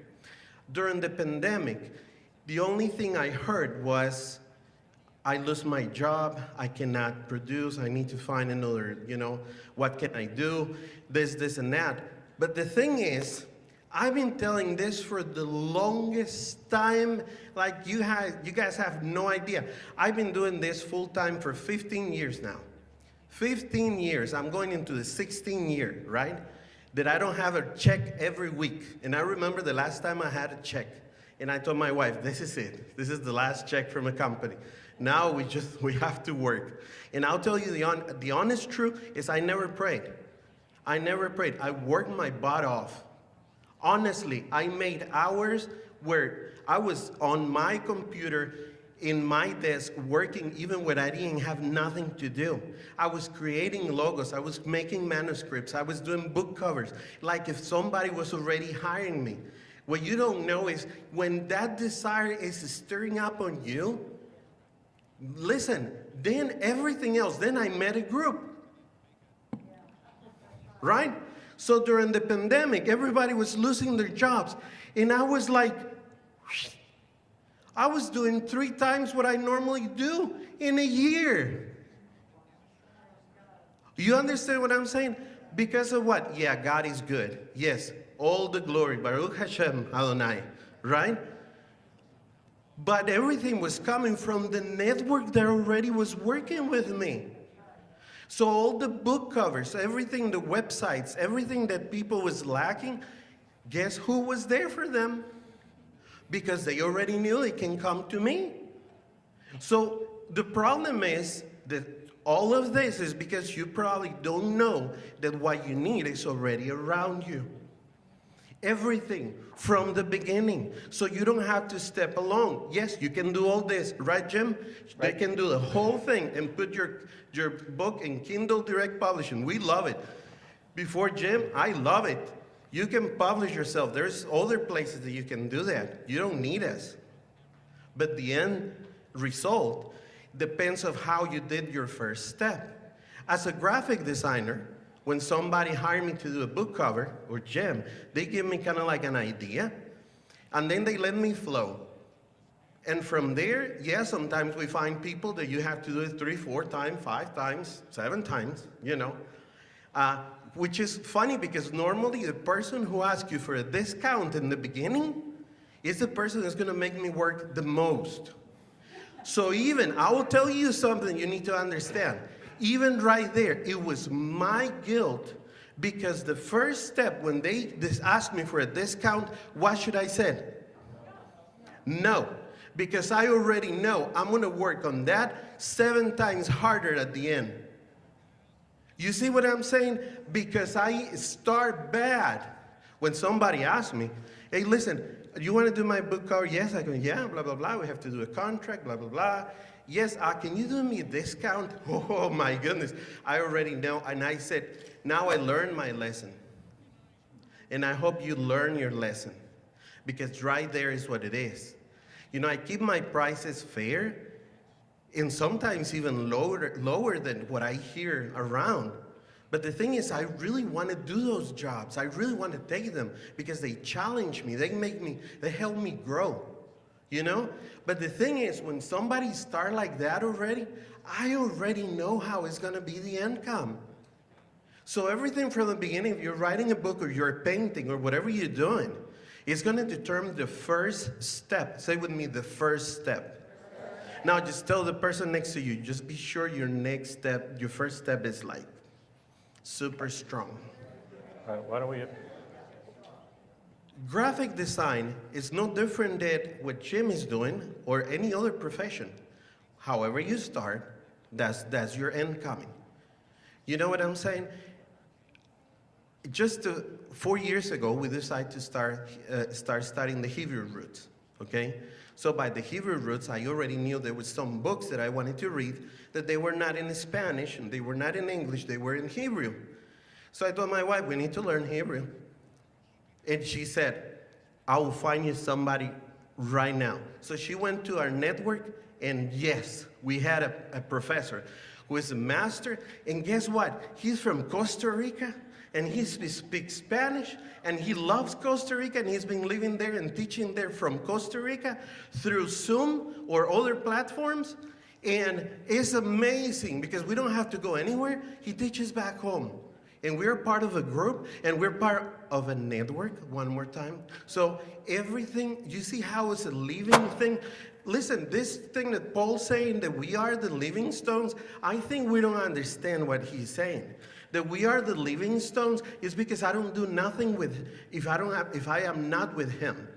During the pandemic, the only thing I heard was, I lose my job, I cannot produce, I need to find another, what can I do, this and that. But the thing is, I've been telling this for the longest time, like you guys have no idea. I've been doing this full time for 15 years now. 15 years, I'm going into the 16th year, right? That I don't have a check every week. And I remember the last time I had a check. And I told my wife, this is it. This is the last check from a company. Now we have to work. And I'll tell you the honest truth is I never prayed. I never prayed. I worked my butt off. Honestly, I made hours where I was on my computer in my desk working even when I didn't have nothing to do. I was creating logos. I was making manuscripts. I was doing book covers, like if somebody was already hiring me. What you don't know is when that desire is stirring up on you, listen, then everything else, then I met a group. Right? So during the pandemic, everybody was losing their jobs. And I was like, I was doing 3 times what I normally do in a year. You understand what I'm saying? Because of what? Yeah, God is good. Yes, all the glory. Baruch Hashem Adonai. Right? But everything was coming from the network that already was working with me. So all the book covers, everything, the websites, everything that people was lacking, guess who was there for them? because they already knew they can come to me. So the problem is that all of this is because you probably don't know that what you need is already around you. Everything from the beginning. So you don't have to step alone. Yes, you can do all this, right, Jim? They can do the whole thing and put your book in Kindle Direct Publishing. We love it. Before Jim, I love it. You can publish yourself. There's other places that you can do that. You don't need us. But the end result depends on how you did your first step. As a graphic designer, when somebody hired me to do a book cover, or Jim, they give me kind of like an idea, and then they let me flow. And from there, yeah, sometimes we find people that you have to do it 3, 4 times, 5 times, 7 times, you know. Which is funny because normally the person who asks you for a discount in the beginning is the person that's gonna make me work the most. So even, I will tell you something you need to understand. Even right there, it was my guilt because the first step when they asked me for a discount, what should I say? No, because I already know I'm gonna work on that 7 times harder at the end. You see what I'm saying? Because I start bad. When somebody asks me, hey, listen, you want to do my book cover? Yes, I go, yeah, blah, blah, blah. We have to do a contract, blah, blah, blah. Yes, can you do me a discount? Oh, my goodness. I already know. And I said, now I learned my lesson. And I hope you learn your lesson. Because right there is what it is. You know, I keep my prices fair, and sometimes even lower than what I hear around. But the thing is, I really want to do those jobs. I really want to take them because they challenge me. They help me grow, you know? But the thing is, when somebody starts like that already, I already know how it's going to be the income. So everything from the beginning, if you're writing a book or you're painting or whatever you're doing, it's going to determine the first step. Say with me, the first step. Now just tell the person next to you, just be sure your first step is like super strong. All right, why don't we... Graphic design is no different than what Jim is doing or any other profession. However you start, that's your end coming. You know what I'm saying? Just 4 years ago, we decided to start studying the Hebrew roots, okay? So by the Hebrew roots, I already knew there were some books that I wanted to read that they were not in Spanish and they were not in English, they were in Hebrew. So I told my wife, we need to learn Hebrew. And she said, I will find you somebody right now. So she went to our network, and yes, we had a professor who is a master, and guess what? He's from Costa Rica, and he speaks Spanish, and he loves Costa Rica, and he's been living there and teaching there from Costa Rica through Zoom or other platforms. And it's amazing because we don't have to go anywhere. He teaches back home. And we're part of a group, and we're part of a network, one more time. So everything, you see how it's a living thing? Listen, this thing that Paul's saying, that we are the living stones, I think we don't understand what he's saying. That we are the living stones is because I don't do nothing if I am not with him.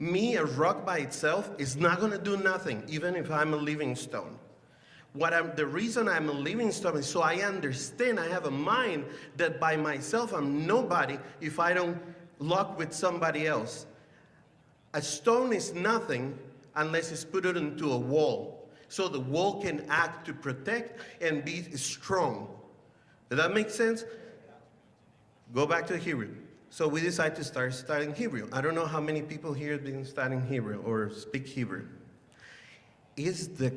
Me, a rock by itself, is not gonna do nothing, even if I'm a living stone. The reason I'm a living stone is so I understand, I have a mind that by myself I'm nobody if I don't lock with somebody else. A stone is nothing unless it's put it into a wall. So the wall can act to protect and be strong. Does that make sense? Go back to Hebrew. So we decided to start studying Hebrew. I don't know how many people here have been studying Hebrew or speak Hebrew. It's the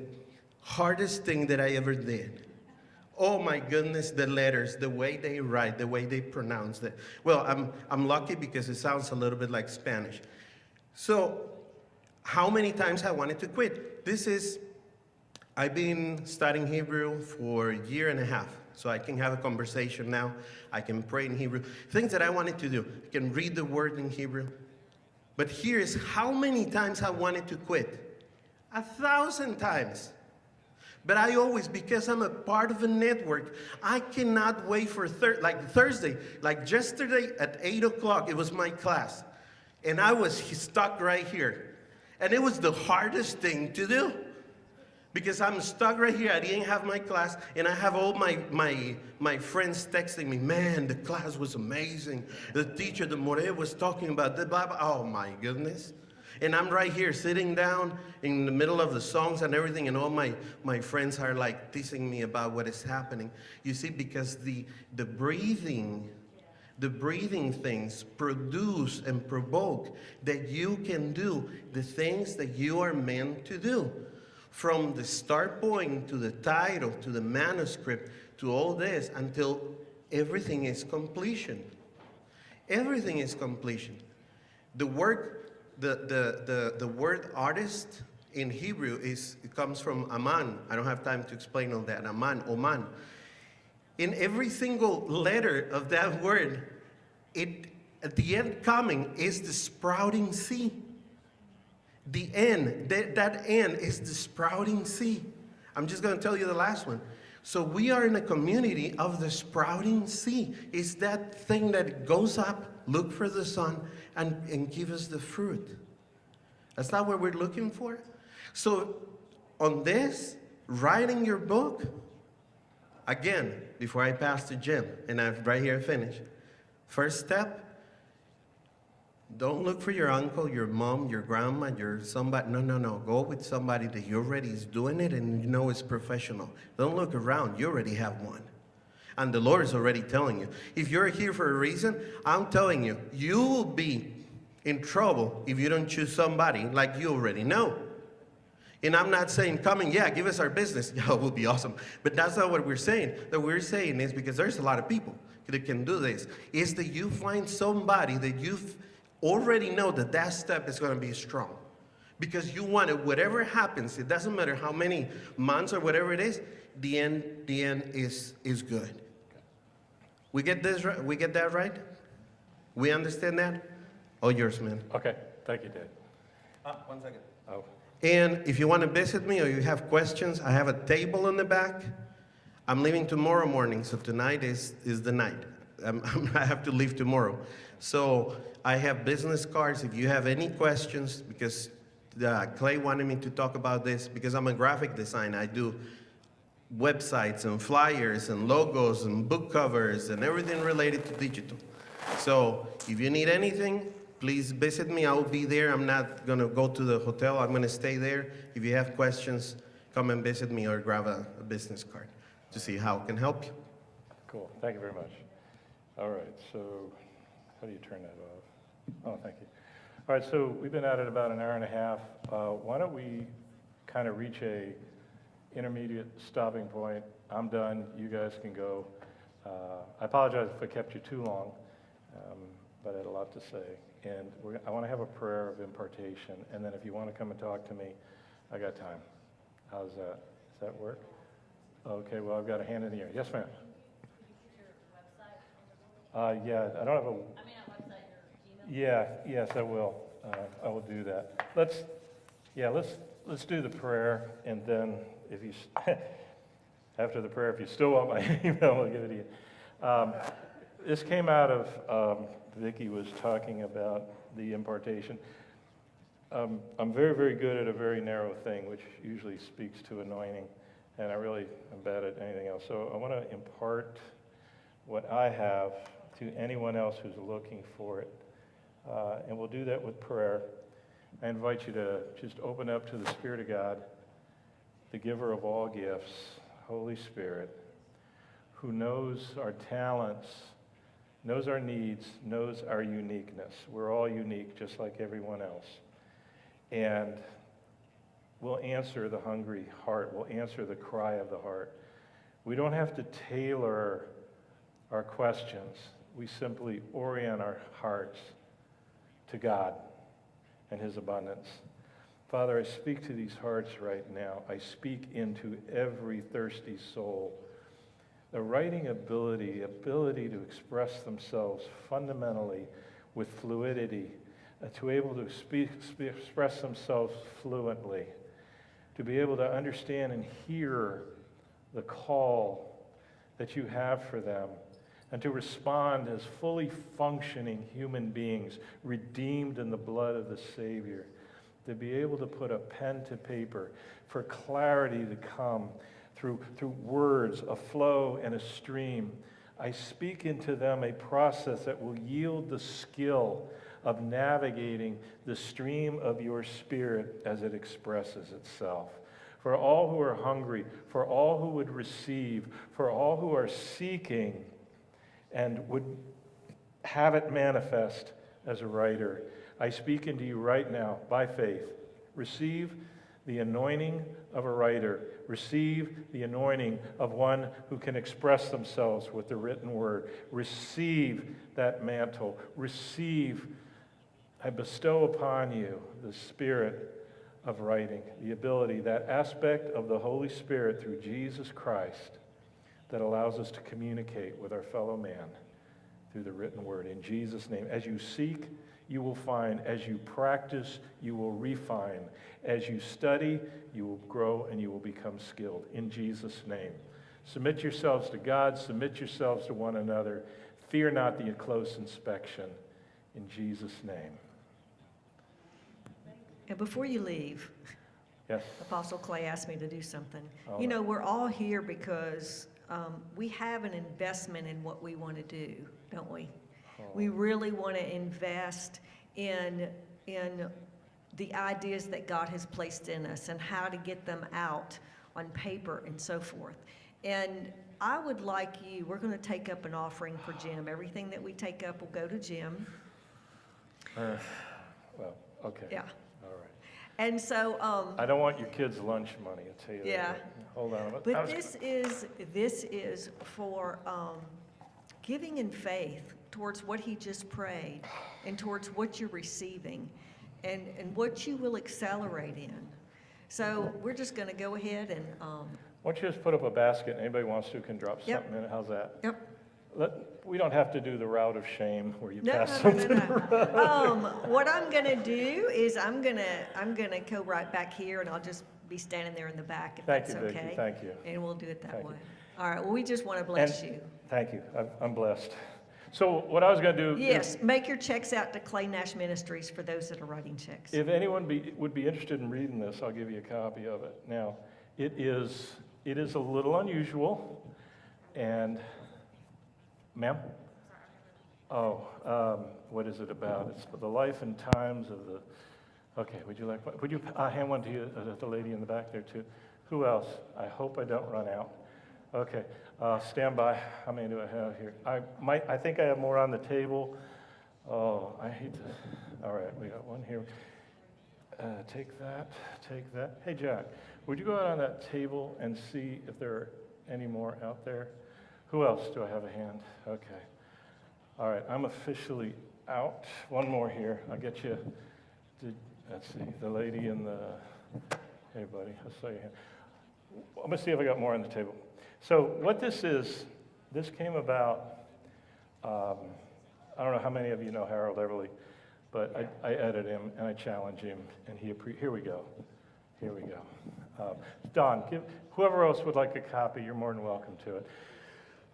hardest thing that I ever did. Oh my goodness, the letters, the way they write, the way they pronounce it. Well, I'm lucky because it sounds a little bit like Spanish. So how many times I wanted to quit? I've been studying Hebrew for a year and a half. So I can have a conversation now. I can pray in Hebrew. Things that I wanted to do. I can read the word in Hebrew. But here is how many times I wanted to quit. 1,000 times. But I always, because I'm a part of a network, I cannot wait for Thursday, like yesterday at 8 o'clock, it was my class. And I was stuck right here. And it was the hardest thing to do. Because I'm stuck right here. I didn't have my class, and I have all my friends texting me, man, the class was amazing. The teacher, the More, was talking about the Bible. Oh my goodness. And I'm right here sitting down in the middle of the songs and everything, and all my friends are like teasing me about what is happening. You see, because the breathing things produce and provoke that you can do the things that you are meant to do. From the start point to the title to the manuscript to all this until everything is completion. Everything is completion. The word artist in Hebrew it comes from aman. I don't have time to explain all that. Aman, oman. In every single letter of that word, at the end coming is the sprouting seed. The end, that end is the sprouting seed. I'm just going to tell you the last one. So we are in a community of the sprouting seed. It's that thing that goes up, look for the sun, and give us the fruit. That's not what we're looking for. So on this, writing your book, again, before I pass to Jim, and I'm right here finished. First step, don't look for your uncle, your mom, your grandma, your somebody. No. Go with somebody that you already is doing it and you know is professional. Don't look around. You already have one. And the Lord is already telling you. If you're here for a reason, I'm telling you, you will be in trouble if you don't choose somebody like you already know. And I'm not saying, come and give us our business. Yeah, it will be awesome. But that's not what we're saying. What we're saying is, because there's a lot of people that can do this, is that you find somebody that you've already know that step is going to be strong. Because you want it, whatever happens, it doesn't matter how many months or whatever it is, the end is good. We get this right? We get that right? We understand that? All yours, man. Okay, thank you, Dave. 1 second. Oh, And if you want to visit me or you have questions, I have a table in the back. I'm leaving tomorrow morning, so tonight is the night. I have to leave tomorrow. So I have business cards. If you have any questions, because Clay wanted me to talk about this, because I'm a graphic designer. I do websites and flyers and logos and book covers and everything related to digital. So if you need anything, please visit me. I will be there. I'm not going to go to the hotel. I'm going to stay there. If you have questions, come and visit me or grab a business card to see how I can help you. cool. Thank you very much. All right, so how do you turn that off? Oh, thank you. All right, so we've been at it about an hour and a half. Why don't we kind of reach a intermediate stopping point? I'm done. You guys can go. I apologize if I kept you too long, but I had a lot to say. And I want to have a prayer of impartation, and then if you want to come and talk to me, I got time. How's that? Does that work? Okay, well, I've got a hand in the air. Yes, ma'am. Yeah, I don't have a. Yeah, yes, I will. I will do that. Let's do the prayer, and then if you after the prayer, if you still want my email, I'll give it to you. This came out of Vicki was talking about the impartation. I'm very, very good at a very narrow thing, which usually speaks to anointing, and I really am bad at anything else. So I want to impart what I have to anyone else who's looking for it. And we'll do that with prayer. I invite you to just open up to the Spirit of God, the giver of all gifts, Holy Spirit, who knows our talents, knows our needs, knows our uniqueness. We're all unique, just like everyone else. And we'll answer the hungry heart. We'll answer the cry of the heart. We don't have to tailor our questions. We simply orient our hearts to God and His abundance. Father, I speak to these hearts right now. I speak into every thirsty soul. The writing ability to express themselves fundamentally with fluidity, to be able to express themselves fluently, to be able to understand and hear the call that you have for them, and to respond as fully functioning human beings, redeemed in the blood of the Savior, to be able to put a pen to paper, for clarity to come through words, a flow and a stream. I speak into them a process that will yield the skill of navigating the stream of your spirit as it expresses itself. For all who are hungry, for all who would receive, for all who are seeking and would have it manifest as a writer, I speak into you right now by faith. Receive the anointing of a writer. Receive the anointing of one who can express themselves with the written word. Receive that mantle. Receive, I bestow upon you the spirit of writing, the ability, that aspect of the Holy Spirit through Jesus Christ that allows us to communicate with our fellow man through the written word. In Jesus' name, as you seek, you will find. As you practice, you will refine. As you study, you will grow and you will become skilled. In Jesus' name. Submit yourselves to God. Submit yourselves to one another. Fear not the close inspection. In Jesus' name. And before you leave, Yes. Apostle Clay asked me to do something. All You know, right. we're all here because we have an investment in what we want to do, don't we? We really want to invest in the ideas that God has placed in us and how to get them out on paper and so forth. And I would like you, we're going to take up an offering for Jim. Everything that we take up will go to Jim. Well, okay. Yeah. All right. And so, I don't want your kids' lunch money, I'll tell you Yeah. that. Hold on. but this is for giving in faith towards what he just prayed and towards what you're receiving and what you will accelerate in. So we're just going to go ahead and, Why don't you just put up a basket, and anybody wants to can drop Yep. something in it, how's that? yep. We don't have to do the route of shame where you No, pass no, no, something. no, no. What I'm gonna do is I'm gonna go right back here and I'll just be standing there in the back if Thank that's you, Vicki, okay. thank you. And we'll do it that Thank you. way. All right, well, we just want to bless And- you. Thank you, I'm blessed. So what I was going to do Yes, is, make your checks out to Clay Nash Ministries for those that are writing checks. if anyone would be interested in reading this, I'll give you a copy of it. Now, it is a little unusual, and, ma'am? Oh, what is it about? It's the life and times of the, okay, would you hand one to you, the lady in the back there too? Who else? I hope I don't run out. Okay, stand by. How many do I have here? I think I have more on the table. Oh, I hate to, all right, we got one here. Take that. Hey, Jack, would you go out on that table and see if there are any more out there? Who else do I have a hand? Okay. All right, I'm officially out. One more here. I'll get you. Let's see, the lady in the, hey, buddy, I saw your hand. I'm going to see if I got more on the table. So what this is, this came about, I don't know how many of you know Harold Everly, but I edited him and I challenged him, and here we go. Don, whoever else would like a copy, you're more than welcome to it.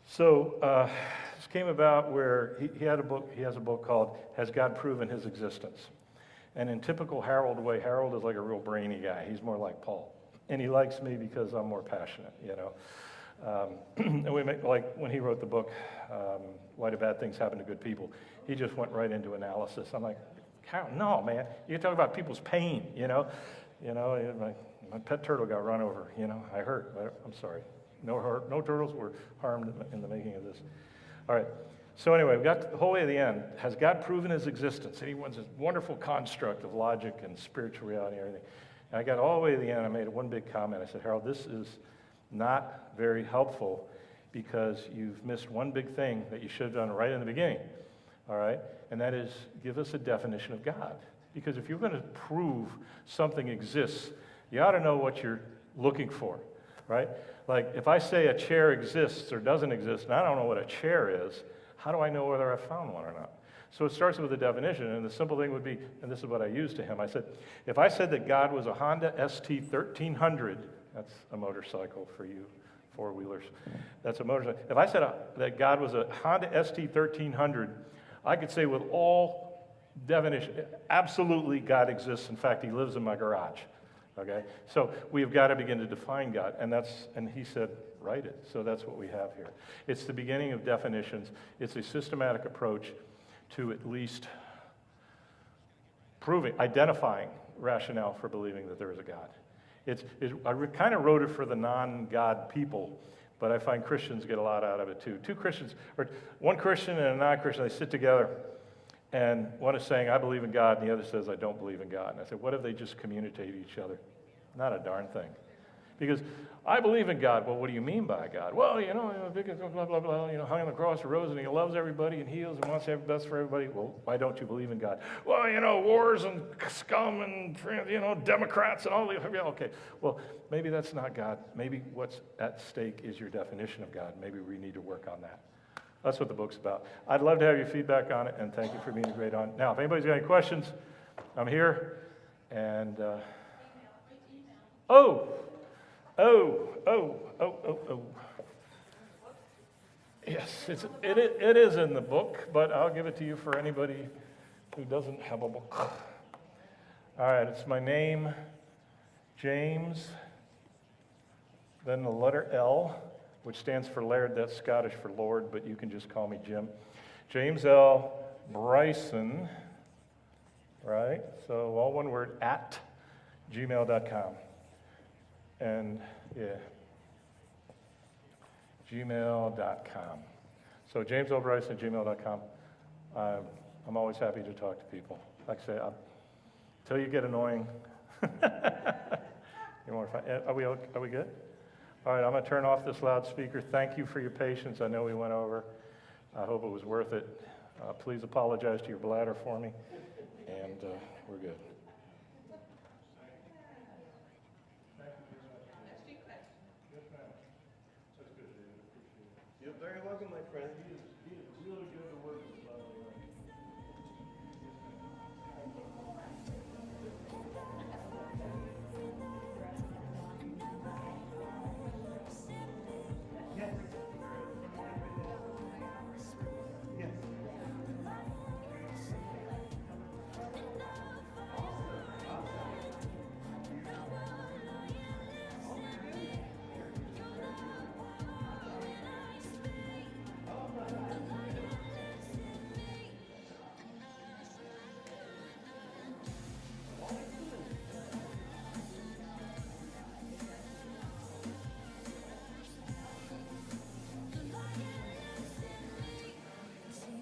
So this came about where he has a book called Has God Proven His Existence? And in typical Harold way, Harold is like a real brainy guy. He's more like Paul. And he likes me because I'm more passionate, you know. And we make, like when he wrote the book, Why Do Bad Things Happen to Good People? He just went right into analysis. I'm like, no, man, you talk about people's pain, you know. My pet turtle got run over, you know. I hurt, but I'm sorry. No turtles were harmed in the making of this. All right. So anyway, we got the whole way to the end. Has God proven his existence? And he wants this wonderful construct of logic and spiritual reality and everything. And I got all the way to the end. I made one big comment. I said, Harold, this is not very helpful because you've missed one big thing that you should have done right in the beginning. All right? And that is give us a definition of God. Because if you're going to prove something exists, you ought to know what you're looking for, right? Like if I say a chair exists or doesn't exist, and I don't know what a chair is, how do I know whether I found one or not? So it starts with a definition, and the simple thing would be, and this is what I used to him, I said, if I said that God was a Honda ST 1300, that's a motorcycle for you four-wheelers, that's a motorcycle. If I said that God was a Honda ST 1300, I could say with all definition, absolutely God exists. In fact, he lives in my garage. Okay? So we've got to begin to define God. And he said, write it. So that's what we have here. It's the beginning of definitions. It's a systematic approach to at least identifying rationale for believing that there is a God. I kind of wrote it for the non-God people, but I find Christians get a lot out of it too. One Christian and a non-Christian, they sit together, and one is saying, I believe in God, and the other says, I don't believe in God. And I said, what if they just communicate to each other? Not a darn thing. Because I believe in God. Well, what do you mean by God? Well, blah, blah, blah, hung on the cross, rose, and he loves everybody and heals and wants to have the best for everybody. Well, why don't you believe in God? Well, wars and scum and, Democrats and all the, okay. Well, maybe that's not God. Maybe what's at stake is your definition of God. Maybe we need to work on that. That's what the book's about. I'd love to have your feedback on it, and thank you for being a great on. Now, if anybody's got any questions, I'm here. And, Oh. Yes, it is in the book, but I'll give it to you for anybody who doesn't have a book. All right, it's my name, James, then the letter L, which stands for Laird. That's Scottish for Lord, but you can just call me Jim. James L. Bryson, right? So all one word, at gmail.com. And yeah, gmail.com. So James L. Bryson at gmail.com. I'm always happy to talk to people. Like I say, until you get annoying. You want to find, are we good? All right, I'm going to turn off this loudspeaker. Thank you for your patience. I know we went over. I hope it was worth it. Please apologize to your bladder for me, and we're good. You're very welcome, my friend.